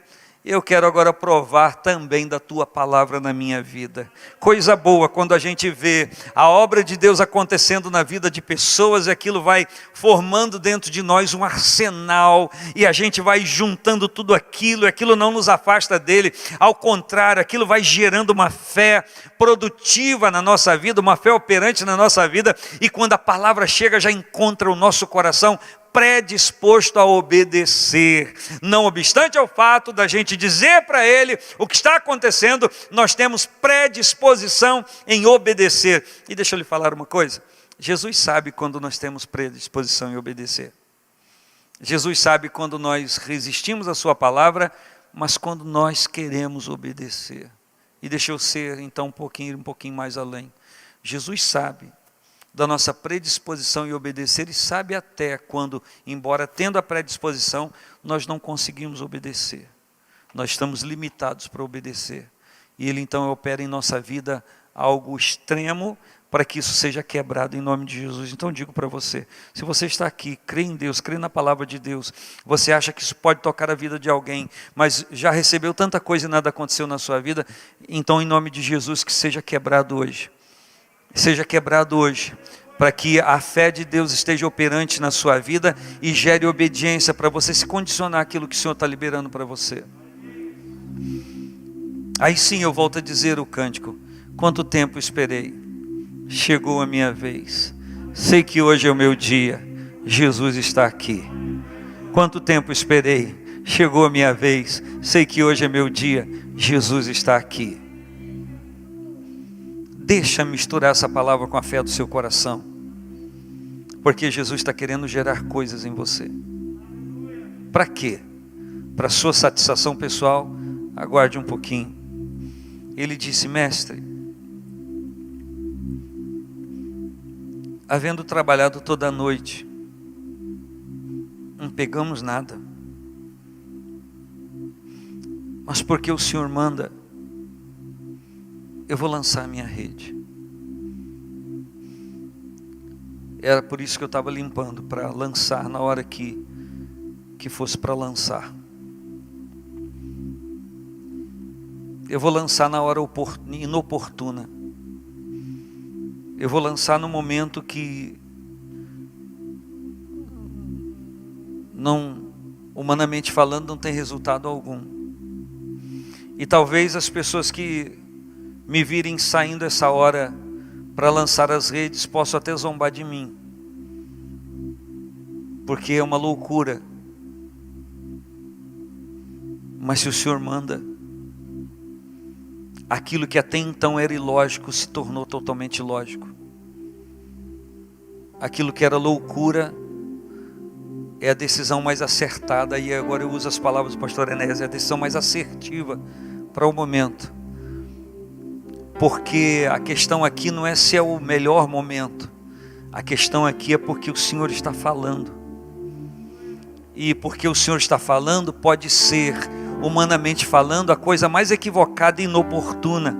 eu quero agora provar também da tua palavra na minha vida. Coisa boa quando a gente vê a obra de Deus acontecendo na vida de pessoas, e aquilo vai formando dentro de nós um arsenal, e a gente vai juntando tudo aquilo, e aquilo não nos afasta dele, ao contrário, aquilo vai gerando uma fé produtiva na nossa vida, uma fé operante na nossa vida, e quando a palavra chega já encontra o nosso coração predisposto a obedecer. Não obstante ao fato da gente dizer para ele o que está acontecendo, nós temos predisposição em obedecer. E deixa eu lhe falar uma coisa, Jesus sabe quando nós temos predisposição em obedecer. Jesus sabe quando nós resistimos à sua palavra, mas quando nós queremos obedecer. E deixa eu ser então um pouquinho mais além. Jesus sabe da nossa predisposição em obedecer, e sabe até quando, embora tendo a predisposição, nós não conseguimos obedecer. Nós estamos limitados para obedecer. E Ele então opera em nossa vida algo extremo, para que isso seja quebrado em nome de Jesus. Então digo para você, se você está aqui, crê em Deus, crê na palavra de Deus, você acha que isso pode tocar a vida de alguém, mas já recebeu tanta coisa e nada aconteceu na sua vida, então em nome de Jesus que seja quebrado hoje. Seja quebrado hoje, para que a fé de Deus esteja operante na sua vida e gere obediência para você se condicionar àquilo que o Senhor está liberando para você. Aí sim eu volto a dizer o cântico: quanto tempo esperei, chegou a minha vez, sei que hoje é o meu dia, Jesus está aqui. Quanto tempo esperei, chegou a minha vez, sei que hoje é meu dia, Jesus está aqui. Deixa misturar essa palavra com a fé do seu coração, porque Jesus está querendo gerar coisas em você. Para quê? Para sua satisfação pessoal? Aguarde um pouquinho. Ele disse: mestre, havendo trabalhado toda a noite, não pegamos nada, mas porque o Senhor manda, eu vou lançar a minha rede. Era por isso que eu estava limpando, para lançar na hora que fosse para lançar. Eu vou lançar na hora inoportuna. Eu vou lançar no momento que não, humanamente falando, não tem resultado algum. E talvez as pessoas que me virem saindo essa hora para lançar as redes possam até zombar de mim, porque é uma loucura. Mas se o Senhor manda, aquilo que até então era ilógico se tornou totalmente lógico. Aquilo que era loucura é a decisão mais acertada, e agora eu uso as palavras do pastor Enéas, é a decisão mais assertiva para o momento. Porque a questão aqui não é se é o melhor momento, a questão aqui é porque o Senhor está falando. E porque o Senhor está falando, pode ser, humanamente falando, a coisa mais equivocada e inoportuna.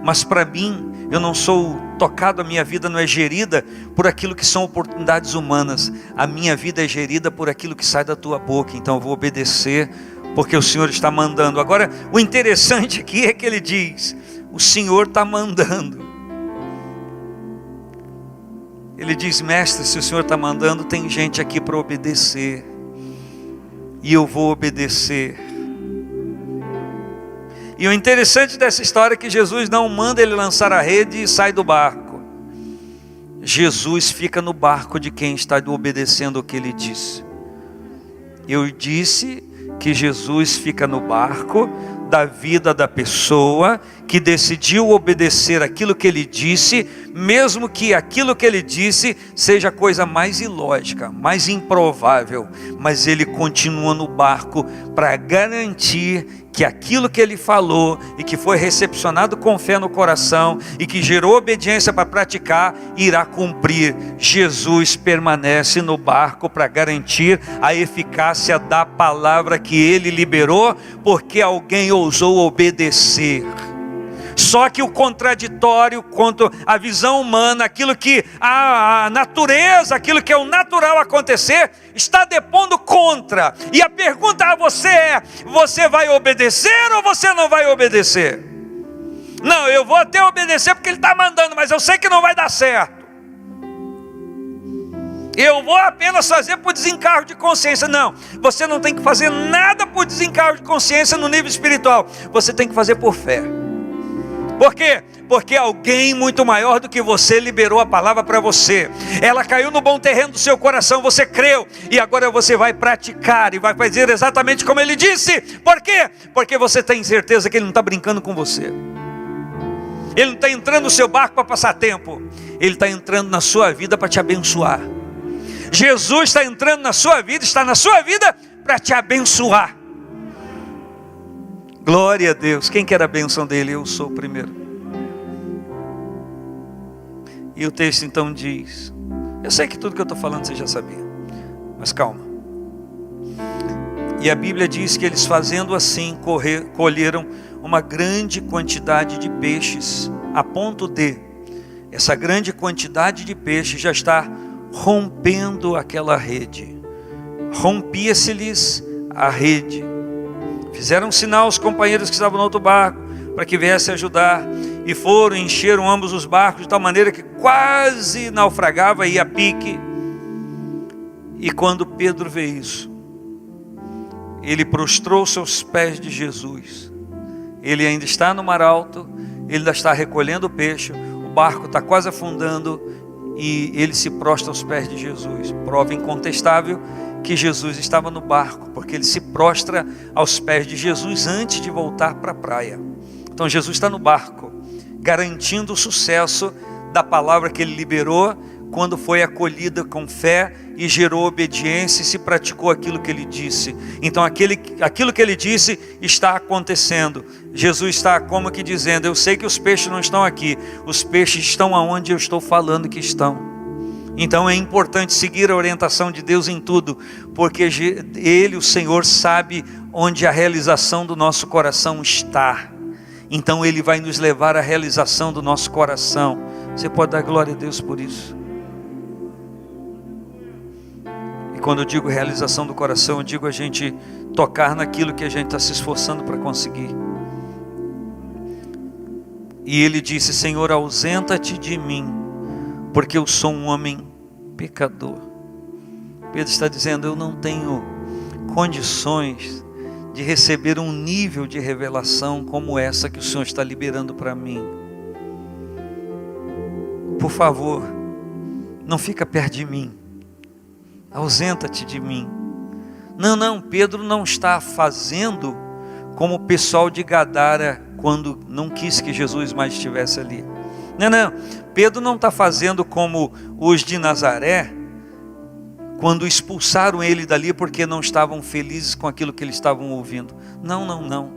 Mas para mim, eu não sou tocado, a minha vida não é gerida por aquilo que são oportunidades humanas. A minha vida é gerida por aquilo que sai da tua boca. Então eu vou obedecer, porque o Senhor está mandando. Agora, o interessante aqui é que ele diz: o Senhor está mandando. Ele diz: mestre, se o Senhor está mandando, tem gente aqui para obedecer. E eu vou obedecer. E o interessante dessa história é que Jesus não manda ele lançar a rede e sai do barco. Jesus fica no barco de quem está obedecendo o que ele disse. Eu disse que Jesus fica no barco da vida da pessoa que decidiu obedecer aquilo que ele disse, mesmo que aquilo que ele disse seja a coisa mais ilógica, mais improvável, mas ele continua no barco para garantir que aquilo que ele falou e que foi recepcionado com fé no coração e que gerou obediência para praticar, irá cumprir. Jesus permanece no barco para garantir a eficácia da palavra que ele liberou, porque alguém ousou obedecer. Só que o contraditório quanto à visão humana, aquilo que a natureza, aquilo que é o natural acontecer, está depondo contra. E a pergunta a você é: você vai obedecer ou você não vai obedecer? Não, eu vou até obedecer porque ele está mandando, mas eu sei que não vai dar certo. Eu vou apenas fazer por desencargo de consciência. Não, você não tem que fazer nada por desencargo de consciência no nível espiritual. Você tem que fazer por fé. Por quê? Porque alguém muito maior do que você liberou a palavra para você. Ela caiu no bom terreno do seu coração, você creu, e agora você vai praticar e vai fazer exatamente como ele disse. Por quê? Porque você tem certeza que ele não está brincando com você. Ele não está entrando no seu barco para passar tempo. Ele está entrando na sua vida para te abençoar. Jesus está entrando na sua vida, está na sua vida para te abençoar. Glória a Deus. Quem quer a bênção dele? Eu sou o primeiro. E o texto então diz, eu sei que tudo que eu estou falando você já sabia, mas calma. E a Bíblia diz que eles, fazendo assim, colheram uma grande quantidade de peixes, a ponto de essa grande quantidade de peixes já está rompendo aquela rede. Rompia-se-lhes a rede. Fizeram um sinal aos companheiros que estavam no outro barco para que viessem ajudar, e foram, encheram ambos os barcos de tal maneira que quase naufragava, ia a pique. E quando Pedro vê isso, ele prostrou-se aos pés de Jesus. Ele ainda está no mar alto, ele ainda está recolhendo o peixe, o barco está quase afundando, e ele se prostra aos pés de Jesus. Prova incontestável que Jesus estava no barco, porque ele se prostra aos pés de Jesus antes de voltar para a praia. Então Jesus está no barco, garantindo o sucesso da palavra que ele liberou, quando foi acolhida com fé e gerou obediência e se praticou aquilo que ele disse. Então aquilo que ele disse está acontecendo. Jesus está como que dizendo, eu sei que os peixes não estão aqui, os peixes estão aonde eu estou falando que estão. Então é importante seguir a orientação de Deus em tudo, porque Ele, o Senhor, sabe onde a realização do nosso coração está. Então Ele vai nos levar à realização do nosso coração. Você pode dar glória a Deus por isso? E quando eu digo realização do coração, eu digo a gente tocar naquilo que a gente está se esforçando para conseguir. E ele disse, Senhor, ausenta-te de mim, porque eu sou um homem pecador. Pedro está dizendo, eu não tenho condições de receber um nível de revelação como essa que o Senhor está liberando para mim. Por favor, não fica perto de mim, ausenta-te de mim. Não, Pedro não está fazendo como o pessoal de Gadara quando não quis que Jesus mais estivesse ali. Não, Pedro não está fazendo como os de Nazaré, quando expulsaram ele dali porque não estavam felizes com aquilo que eles estavam ouvindo. Não.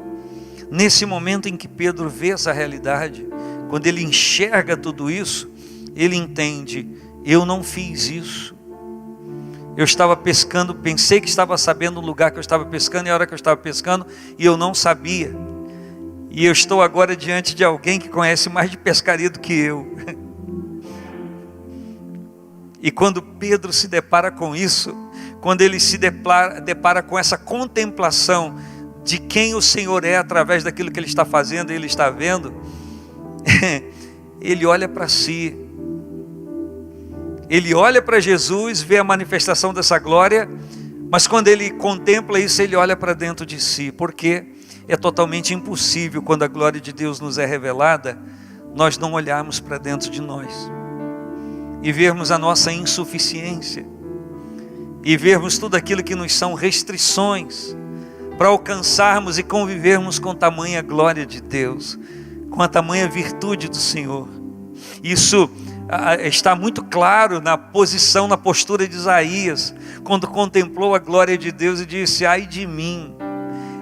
Nesse momento em que Pedro vê essa realidade, quando ele enxerga tudo isso, ele entende, eu não fiz isso. Eu estava pescando, pensei que estava sabendo o lugar que eu estava pescando e a hora que eu estava pescando, e eu não sabia. E eu estou agora diante de alguém que conhece mais de pescaria do que eu. E quando Pedro se depara com isso, quando ele se depara com essa contemplação de quem o Senhor é através daquilo que ele está fazendo, ele está vendo, ele olha para si, ele olha para Jesus, vê a manifestação dessa glória, mas quando ele contempla isso, ele olha para dentro de si, porque é totalmente impossível, quando a glória de Deus nos é revelada, nós não olharmos para dentro de nós e vermos a nossa insuficiência e vermos tudo aquilo que nos são restrições para alcançarmos e convivermos com tamanha glória de Deus. com a tamanha virtude do Senhor. Isso está muito claro na posição, na postura de Isaías, quando contemplou a glória de Deus e disse: ai de mim,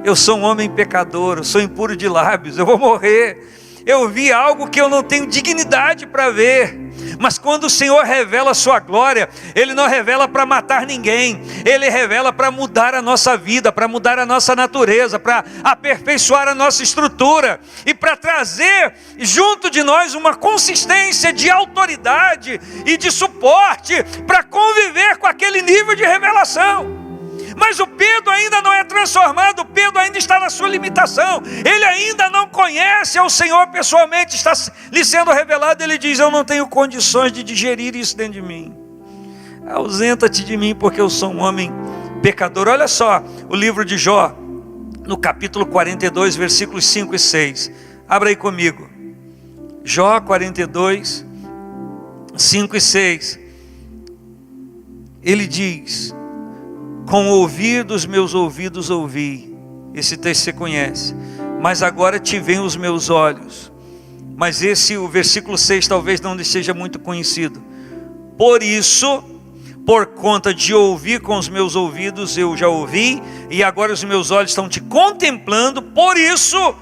eu sou um homem pecador, eu sou impuro de lábios, eu vou morrer. Eu vi algo que eu não tenho dignidade para ver. Mas quando o Senhor revela a sua glória, Ele não revela para matar ninguém, Ele revela para mudar a nossa vida, para mudar a nossa natureza, para aperfeiçoar a nossa estrutura e para trazer junto de nós uma consistência de autoridade e de suporte para conviver com aquele nível de revelação. Mas o Pedro ainda não é transformado, o Pedro ainda está na sua limitação, ele ainda não conhece ao Senhor pessoalmente, está lhe sendo revelado. Ele diz: eu não tenho condições de digerir isso dentro de mim, ausenta-te de mim, porque eu sou um homem pecador. Olha só o livro de Jó, no capítulo 42, versículos 5 e 6, abra aí comigo, Jó 42, 5 e 6, ele diz: com o ouvir dos meus ouvidos ouvi. Esse texto você conhece. Mas agora te veem os meus olhos. Mas o versículo 6 talvez não lhe seja muito conhecido. Por isso, por conta de ouvir com os meus ouvidos, eu já ouvi, e agora os meus olhos estão te contemplando. Por isso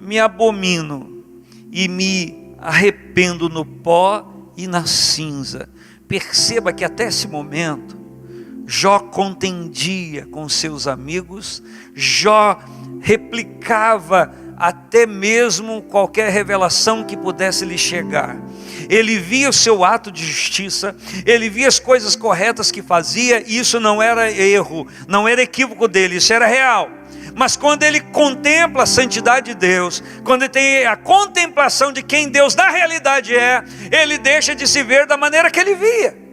me abomino e me arrependo no pó e na cinza. Perceba que até esse momento Jó contendia com seus amigos, Jó replicava até mesmo qualquer revelação que pudesse lhe chegar. Ele via o seu ato de justiça, ele via as coisas corretas que fazia, e isso não era erro, não era equívoco dele, isso era real. Mas quando ele contempla a santidade de Deus, quando ele tem a contemplação de quem Deus na realidade é, ele deixa de se ver da maneira que ele via.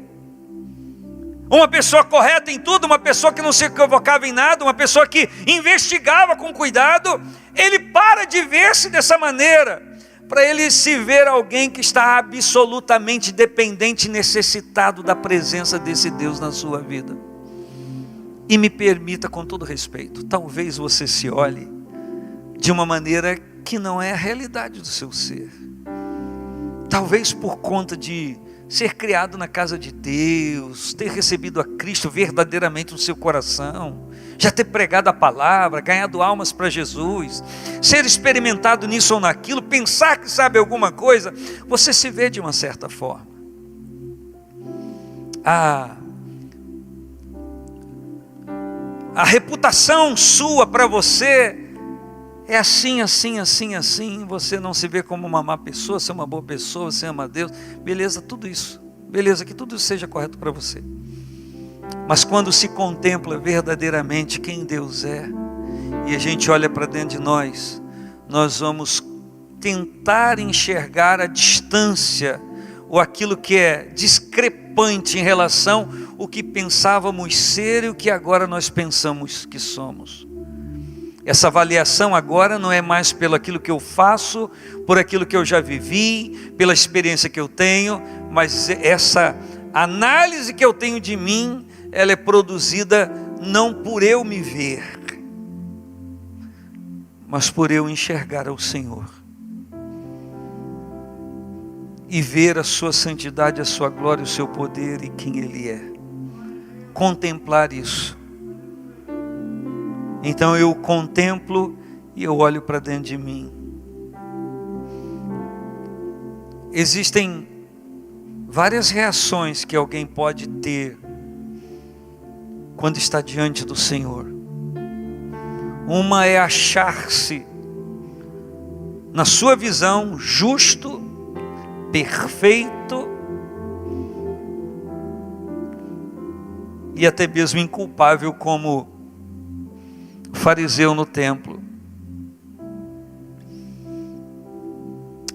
Uma pessoa correta em tudo, uma pessoa que não se equivocava em nada, uma pessoa que investigava com cuidado, ele para de ver-se dessa maneira, para ele se ver alguém que está absolutamente dependente e necessitado da presença desse Deus na sua vida. E me permita, com todo respeito, talvez você se olhe de uma maneira que não é a realidade do seu ser. Talvez por conta de ser criado na casa de Deus, ter recebido a Cristo verdadeiramente no seu coração, já ter pregado a palavra, ganhado almas para Jesus, ser experimentado nisso ou naquilo, pensar que sabe alguma coisa, você se vê de uma certa forma. A reputação sua para você é assim, assim, assim, assim. Você não se vê como uma má pessoa, você é uma boa pessoa, você ama a Deus. Beleza, tudo isso. Beleza, que tudo isso seja correto para você. Mas quando se contempla verdadeiramente quem Deus é, e a gente olha para dentro de nós, nós vamos tentar enxergar a distância, ou aquilo que é discrepante em relação ao que pensávamos ser e o que agora nós pensamos que somos. Essa avaliação agora não é mais pelo aquilo que eu faço, por aquilo que eu já vivi, pela experiência que eu tenho, mas essa análise que eu tenho de mim, ela é produzida não por eu me ver, mas por eu enxergar ao Senhor e ver a sua santidade, a sua glória, o seu poder e quem Ele é. Contemplar isso. Então eu contemplo e eu olho para dentro de mim. Existem várias reações que alguém pode ter quando está diante do Senhor. Uma é achar-se, na sua visão, justo, perfeito e até mesmo inculpável, como fariseu no templo.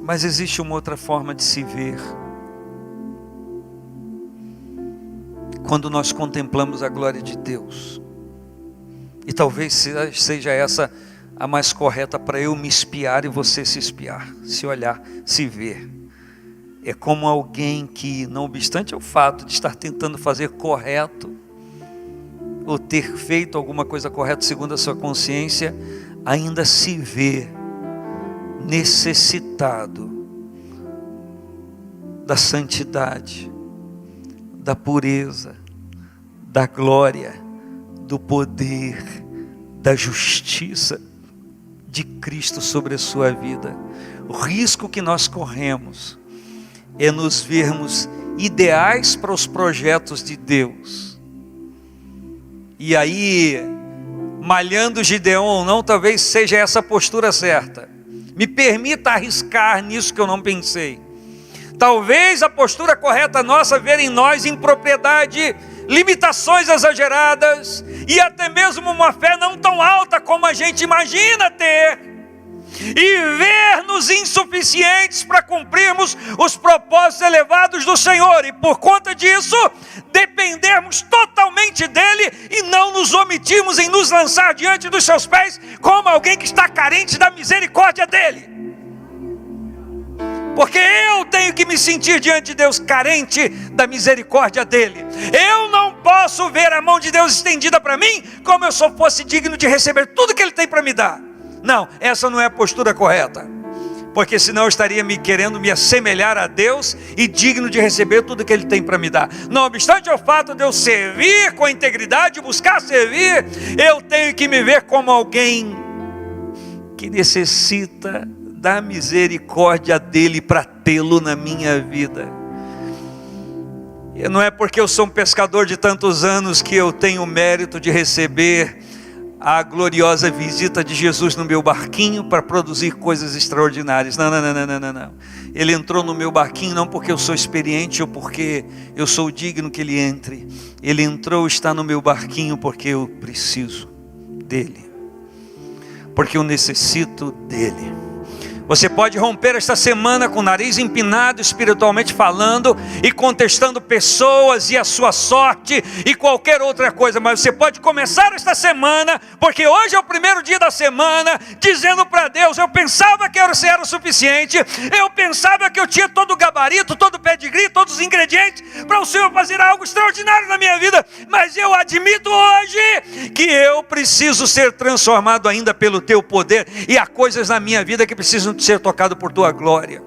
Mas existe uma outra forma de se ver. Quando nós contemplamos a glória de Deus. E talvez seja essa a mais correta para eu me espiar e você se espiar, se olhar, se ver. É como alguém que, não obstante o fato de estar tentando fazer correto, ou ter feito alguma coisa correta segundo a sua consciência, ainda se vê necessitado da santidade, da pureza, da glória, do poder, da justiça de Cristo sobre a sua vida. O risco que nós corremos é nos vermos ideais para os projetos de Deus. E aí, malhando Gideão ou não, talvez seja essa a postura certa. Me permita arriscar nisso que eu não pensei. Talvez a postura correta nossa ver em nós impropriedade, limitações exageradas e até mesmo uma fé não tão alta como a gente imagina ter, e ver-nos insuficientes para cumprirmos os propósitos elevados do Senhor, e por conta disso dependermos totalmente dele e não nos omitirmos em nos lançar diante dos seus pés como alguém que está carente da misericórdia dele. Porque eu tenho que me sentir diante de Deus carente da misericórdia dele. Eu não posso ver a mão de Deus estendida para mim como eu só fosse digno de receber tudo que ele tem para me dar. Não, essa não é a postura correta. Porque senão eu estaria querendo me assemelhar a Deus e digno de receber tudo que ele tem para me dar. Não obstante o fato de eu servir com integridade, buscar servir, eu tenho que me ver como alguém que necessita da misericórdia dele para tê-lo na minha vida. E não é porque eu sou um pescador de tantos anos que eu tenho o mérito de receber a gloriosa visita de Jesus no meu barquinho para produzir coisas extraordinárias. Não. Ele entrou no meu barquinho não porque eu sou experiente ou porque eu sou digno que ele entre. Ele entrou, está no meu barquinho porque eu preciso dele, porque eu necessito dele. Você pode romper esta semana com o nariz empinado, espiritualmente falando, e contestando pessoas e a sua sorte e qualquer outra coisa. Mas você pode começar esta semana, porque hoje é o primeiro dia da semana, dizendo para Deus: eu pensava que eu era o suficiente, eu pensava que eu tinha todo o gabarito, todo o pedigree, todos os ingredientes para o Senhor fazer algo extraordinário na minha vida. Mas eu admito hoje que eu preciso ser transformado ainda pelo teu poder, e há coisas na minha vida que precisam ser tocado por tua glória,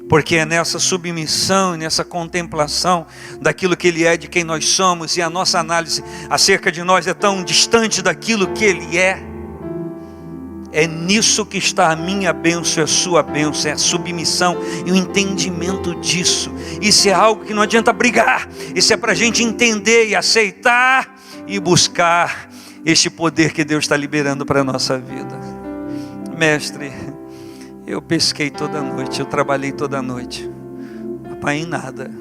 porque é nessa submissão e nessa contemplação daquilo que ele é, de quem nós somos, e a nossa análise acerca de nós é tão distante daquilo que ele é nisso que está a minha bênção e a sua bênção, é a submissão e o entendimento disso. Isso é algo que não adianta brigar, isso é para a gente entender e aceitar e buscar este poder que Deus está liberando para a nossa vida. Mestre, eu pesquei toda noite, eu trabalhei toda noite, papai, em nada,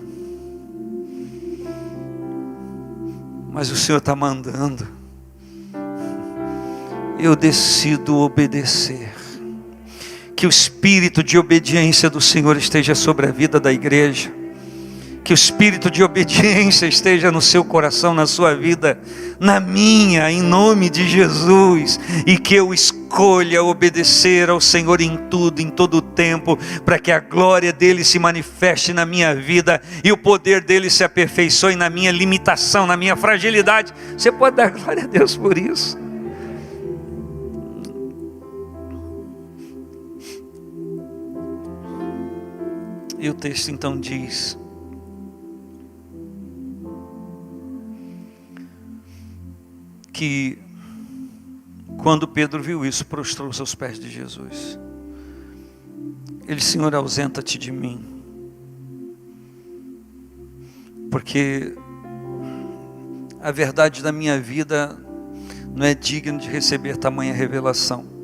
mas o Senhor está mandando, eu decido obedecer. Que o espírito de obediência do Senhor esteja sobre a vida da igreja, que o espírito de obediência esteja no seu coração, na sua vida, na minha, em nome de Jesus, e que eu escolha obedecer ao Senhor em tudo, em todo o tempo, para que a glória dele se manifeste na minha vida, e o poder dele se aperfeiçoe na minha limitação, na minha fragilidade. Você pode dar glória a Deus por isso? E o texto então diz: que quando Pedro viu isso, prostrou-se aos pés de Jesus. Ele: Senhor, ausenta-te de mim, porque a verdade da minha vida não é digna de receber tamanha revelação.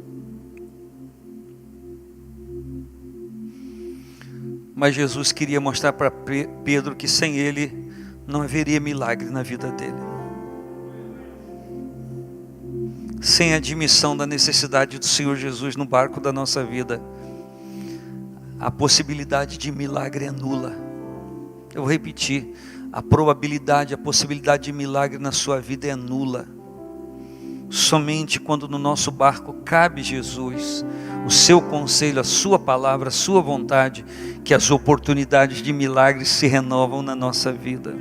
Mas Jesus queria mostrar para Pedro que sem ele não haveria milagre na vida dele. Sem a admissão da necessidade do Senhor Jesus no barco da nossa vida, a possibilidade de milagre é nula. Eu vou repetir: a probabilidade, a possibilidade de milagre na sua vida é nula. Somente quando no nosso barco cabe Jesus, o seu conselho, a sua palavra, a sua vontade, que as oportunidades de milagres se renovam na nossa vida.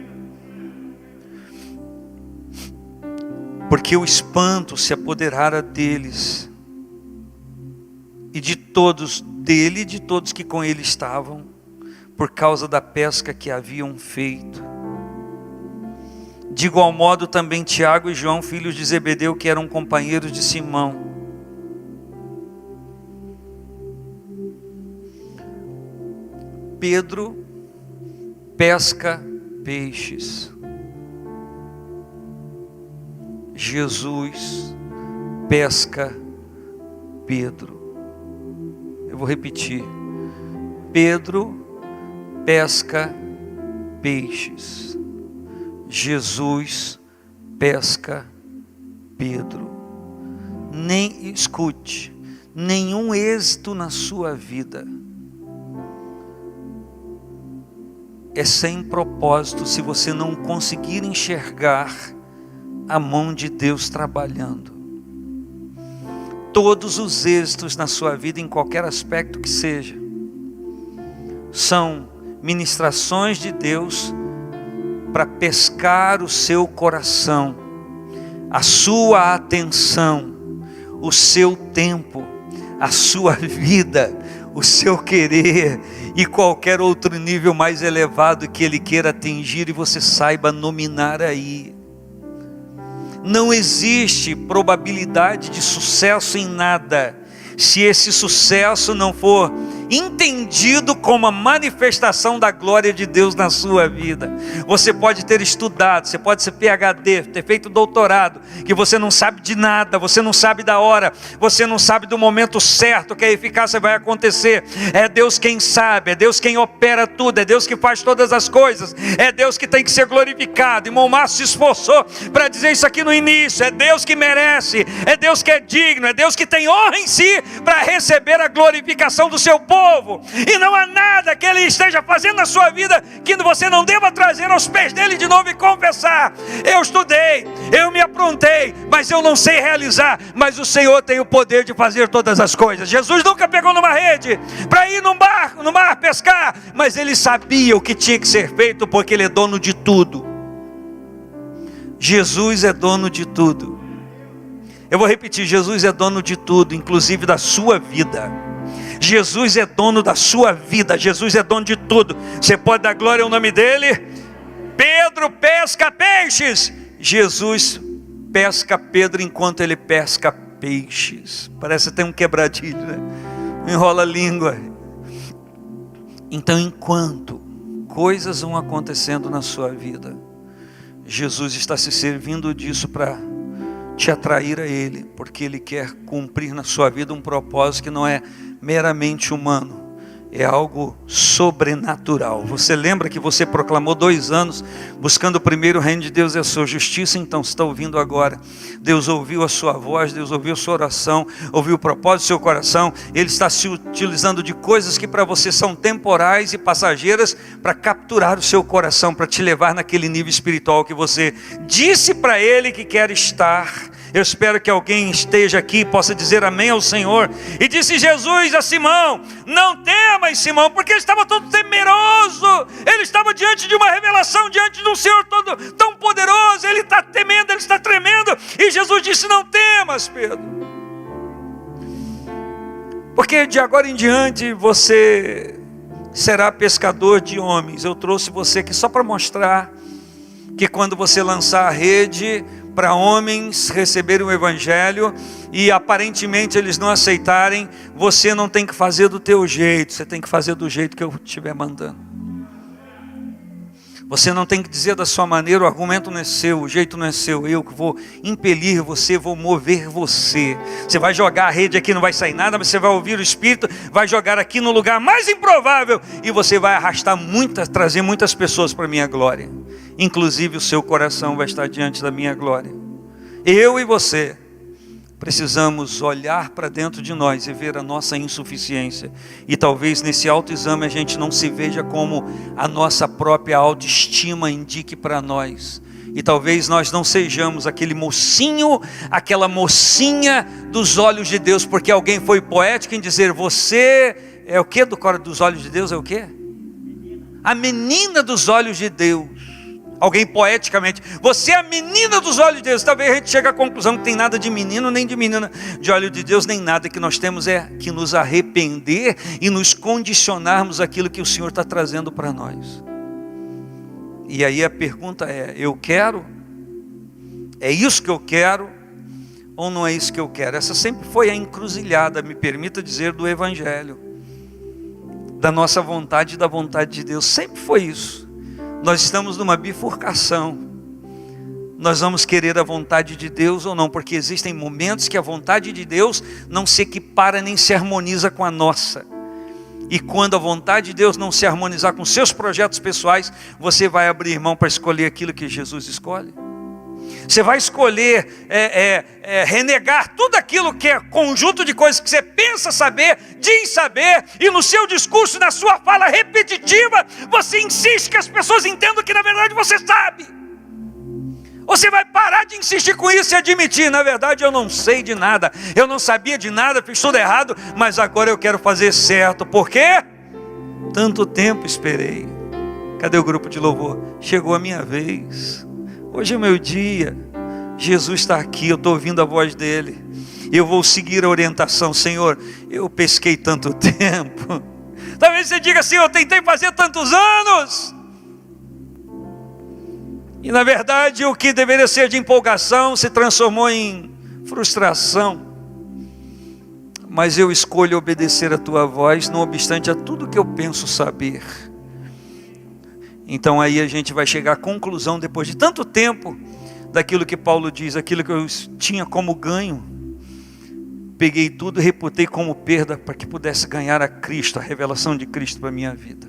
Porque o espanto se apoderara deles, e de todos dele, de todos que com ele estavam, por causa da pesca que haviam feito. De igual modo também Tiago e João, filhos de Zebedeu, que eram companheiros de Simão. Pedro pesca peixes. Jesus pesca Pedro. Eu vou repetir. Pedro pesca peixes. Jesus pesca Pedro. Escute, nenhum êxito na sua vida é sem propósito se você não conseguir enxergar a mão de Deus trabalhando. Todos os êxitos na sua vida, em qualquer aspecto que seja, são ministrações de Deus para pescar o seu coração, a sua atenção, o seu tempo, a sua vida, o seu querer e qualquer outro nível mais elevado que Ele queira atingir e você saiba nominar aí. Não existe probabilidade de sucesso em nada, se esse sucesso não for entendido como a manifestação da glória de Deus na sua vida. Você pode ter estudado, você pode ser PhD, ter feito doutorado, que você não sabe de nada, você não sabe da hora, você não sabe do momento certo que a eficácia vai acontecer. É Deus quem sabe, é Deus quem opera tudo, é Deus que faz todas as coisas, é Deus que tem que ser glorificado. E Márcio se esforçou para dizer isso aqui no início. É Deus que merece, é Deus que é digno, é Deus que tem honra em si para receber a glorificação do seu povo. E não há nada que Ele esteja fazendo na sua vida que você não deva trazer aos pés dEle de novo e confessar: eu estudei, eu me aprontei, mas eu não sei realizar, mas o Senhor tem o poder de fazer todas as coisas. Jesus nunca pegou numa rede para ir no mar pescar, mas Ele sabia o que tinha que ser feito, porque Ele é dono de tudo. Jesus é dono de tudo. Eu vou repetir: Jesus é dono de tudo, inclusive da sua vida. Jesus é dono da sua vida, Jesus é dono de tudo. Você pode dar glória ao nome dEle? Pedro pesca peixes. Jesus pesca Pedro enquanto ele pesca peixes. Parece que tem um quebradilho, né? Enrola a língua. Então, enquanto coisas vão acontecendo na sua vida, Jesus está se servindo disso para te atrair a Ele, porque Ele quer cumprir na sua vida um propósito que não é meramente humano, é algo sobrenatural. Você lembra que você proclamou 2 anos buscando primeiro o reino de Deus e a sua justiça? Então você está ouvindo agora. Deus ouviu a sua voz, Deus ouviu a sua oração, ouviu o propósito do seu coração. Ele está se utilizando de coisas que para você são temporais e passageiras para capturar o seu coração, para te levar naquele nível espiritual que você disse para Ele que quer estar. Eu espero que alguém esteja aqui e possa dizer amém ao Senhor. E disse Jesus a Simão: não temas, Simão, porque ele estava todo temeroso. Ele estava diante de uma revelação, diante de um Senhor todo tão poderoso. Ele está temendo, ele está tremendo. E Jesus disse: não temas, Pedro, porque de agora em diante você será pescador de homens. Eu trouxe você aqui só para mostrar que quando você lançar a rede para homens receberem o Evangelho e aparentemente eles não aceitarem, você não tem que fazer do teu jeito, você tem que fazer do jeito que eu estiver mandando. Você não tem que dizer da sua maneira, o argumento não é seu, o jeito não é seu. Eu que vou impelir você, vou mover você. Você vai jogar a rede aqui, não vai sair nada, mas você vai ouvir o Espírito, vai jogar aqui no lugar mais improvável e você vai arrastar trazer muitas pessoas para a minha glória. Inclusive o seu coração vai estar diante da minha glória. Eu e você precisamos olhar para dentro de nós e ver a nossa insuficiência. E talvez nesse autoexame a gente não se veja como a nossa própria autoestima indique para nós. E talvez nós não sejamos aquele mocinho, aquela mocinha dos olhos de Deus, porque alguém foi poético em dizer: você é o que dos olhos de Deus? É o que? A menina dos olhos de Deus. Alguém poeticamente, você é a menina dos olhos de Deus. Talvez a gente chegue à conclusão que tem nada de menino, nem de menina de olho de Deus, nem nada. Que nós temos é que nos arrepender e nos condicionarmos aquilo que o Senhor está trazendo para nós. E aí a pergunta é, eu quero? É isso que eu quero? Ou não é isso que eu quero? Essa sempre foi a encruzilhada, me permita dizer, do Evangelho. Da nossa vontade e da vontade de Deus. Sempre foi isso. Nós estamos numa bifurcação. Nós vamos querer a vontade de Deus ou não, porque existem momentos que a vontade de Deus não se equipara nem se harmoniza com a nossa. E quando a vontade de Deus não se harmonizar com seus projetos pessoais, você vai abrir mão para escolher aquilo que Jesus escolhe. Você vai escolher renegar tudo aquilo que é conjunto de coisas que você pensa saber, diz saber, e no seu discurso, na sua fala repetitiva, você insiste que as pessoas entendam que na verdade você sabe. Ou você vai parar de insistir com isso e admitir, na verdade eu não sei de nada, eu não sabia de nada, fiz tudo errado, mas agora eu quero fazer certo. Por quê? Tanto tempo esperei. Cadê o grupo de louvor? Chegou a minha vez. Hoje é meu dia, Jesus está aqui, eu estou ouvindo a voz dele, eu vou seguir a orientação. Senhor, eu pesquei tanto tempo. Talvez você diga assim, eu tentei fazer tantos anos, e na verdade o que deveria ser de empolgação se transformou em frustração. Mas eu escolho obedecer a tua voz, não obstante a tudo que eu penso saber. Então aí a gente vai chegar à conclusão, depois de tanto tempo, daquilo que Paulo diz, aquilo que eu tinha como ganho, peguei tudo e reputei como perda, para que pudesse ganhar a Cristo, a revelação de Cristo para a minha vida.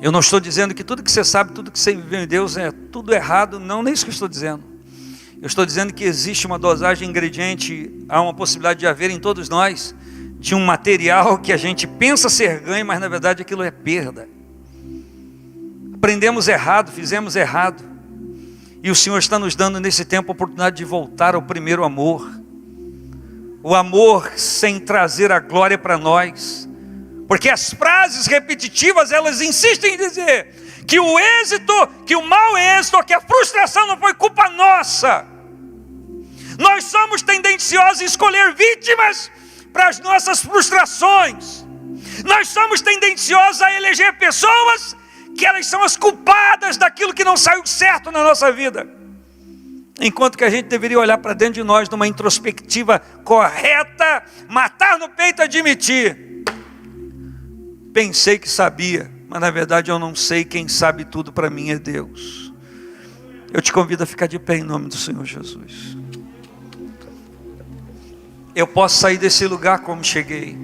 Eu não estou dizendo que tudo que você sabe, tudo que você viveu em Deus é tudo errado, não, nem isso que eu estou dizendo. Eu estou dizendo que existe uma dosagem ingrediente, há uma possibilidade de haver em todos nós, de um material que a gente pensa ser ganho, mas na verdade aquilo é perda. Aprendemos errado, fizemos errado, e o Senhor está nos dando nesse tempo a oportunidade de voltar ao primeiro amor, o amor sem trazer a glória para nós, porque as frases repetitivas, elas insistem em dizer que o êxito, que o mau êxito, que a frustração não foi culpa nossa. Nós somos tendenciosos a escolher vítimas para as nossas frustrações. Nós somos tendenciosos a eleger pessoas que elas são as culpadas daquilo que não saiu certo na nossa vida. Enquanto que a gente deveria olhar para dentro de nós, numa introspectiva correta, matar no peito e admitir. Pensei que sabia, mas na verdade eu não sei, quem sabe tudo para mim é Deus. Eu te convido a ficar de pé em nome do Senhor Jesus. Eu posso sair desse lugar como cheguei,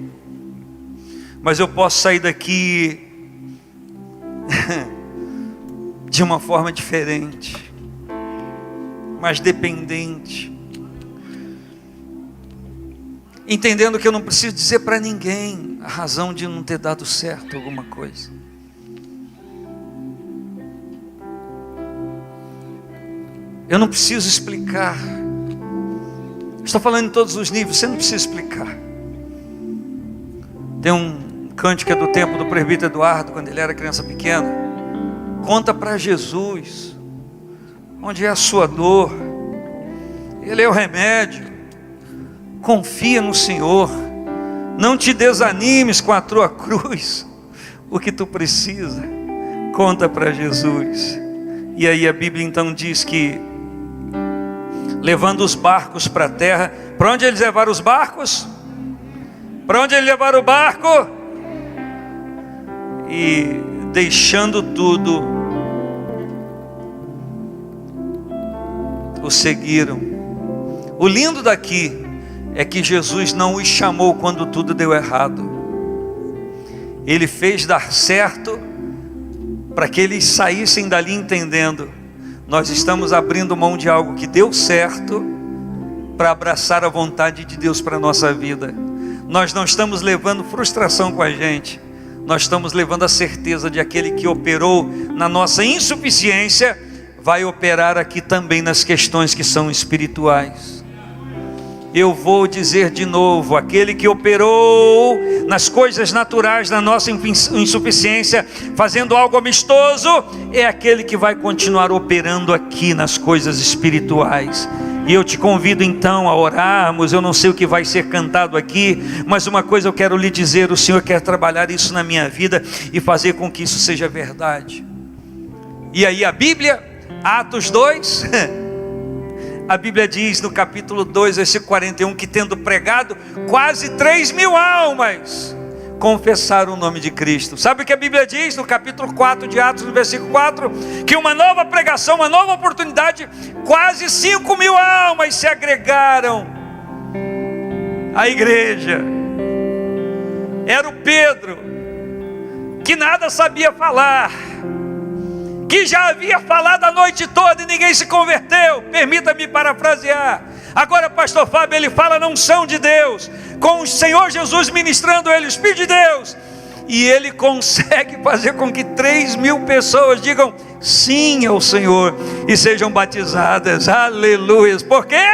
mas eu posso sair daqui de uma forma diferente, mais dependente, entendendo que eu não preciso dizer para ninguém a razão de não ter dado certo alguma coisa. Eu não preciso explicar. Estou falando em todos os níveis, você não precisa explicar. Tem um cântico que é do tempo do presbítero Eduardo, quando ele era criança pequena. Conta para Jesus onde é a sua dor. Ele é o remédio. Confia no Senhor. Não te desanimes com a tua cruz. O que tu precisa, conta para Jesus. E aí a Bíblia então diz que, levando os barcos para a terra, para onde eles levaram os barcos? Para onde eles levaram o barco? E deixando tudo, o seguiram. O lindo daqui é que Jesus não os chamou quando tudo deu errado. Ele fez dar certo para que eles saíssem dali entendendo: nós estamos abrindo mão de algo que deu certo para abraçar a vontade de Deus para a nossa vida. Nós não estamos levando frustração com a gente, nós estamos levando a certeza de aquele que operou na nossa insuficiência, vai operar aqui também nas questões que são espirituais. eu vou dizer de novo: aquele que operou nas coisas naturais da nossa insuficiência, fazendo algo amistoso, é aquele que vai continuar operando aqui nas coisas espirituais. E eu te convido então a orarmos. Eu não sei o que vai ser cantado aqui, mas uma coisa eu quero lhe dizer: o Senhor quer trabalhar isso na minha vida e fazer com que isso seja verdade. E aí a Bíblia, Atos 2, a Bíblia diz no capítulo 2, versículo 41, que tendo pregado, quase 3.000 almas confessaram o nome de Cristo. Sabe o que a Bíblia diz no capítulo 4 de Atos, no versículo 4? Que uma nova pregação, uma nova oportunidade, quase 5.000 almas se agregaram à igreja. Era o Pedro, que nada sabia falar, que já havia falado a noite toda e ninguém se converteu. Permita-me parafrasear. Agora pastor Fábio, ele fala na unção de Deus, com o Senhor Jesus ministrando ele, o Espírito de Deus, e ele consegue fazer com que 3.000 pessoas digam sim ao Senhor e sejam batizadas. Aleluia. Por quê?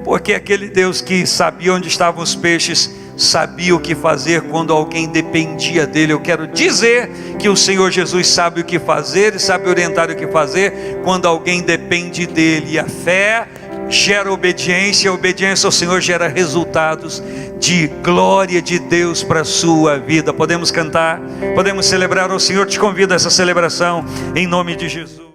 Porque aquele Deus que sabia onde estavam os peixes sabia o que fazer quando alguém dependia dele. Eu quero dizer que o Senhor Jesus sabe o que fazer e sabe orientar o que fazer quando alguém depende dele. E a fé gera obediência, a obediência ao Senhor gera resultados de glória de Deus para a sua vida. Podemos cantar, podemos celebrar ao Senhor. Te convido a essa celebração em nome de Jesus.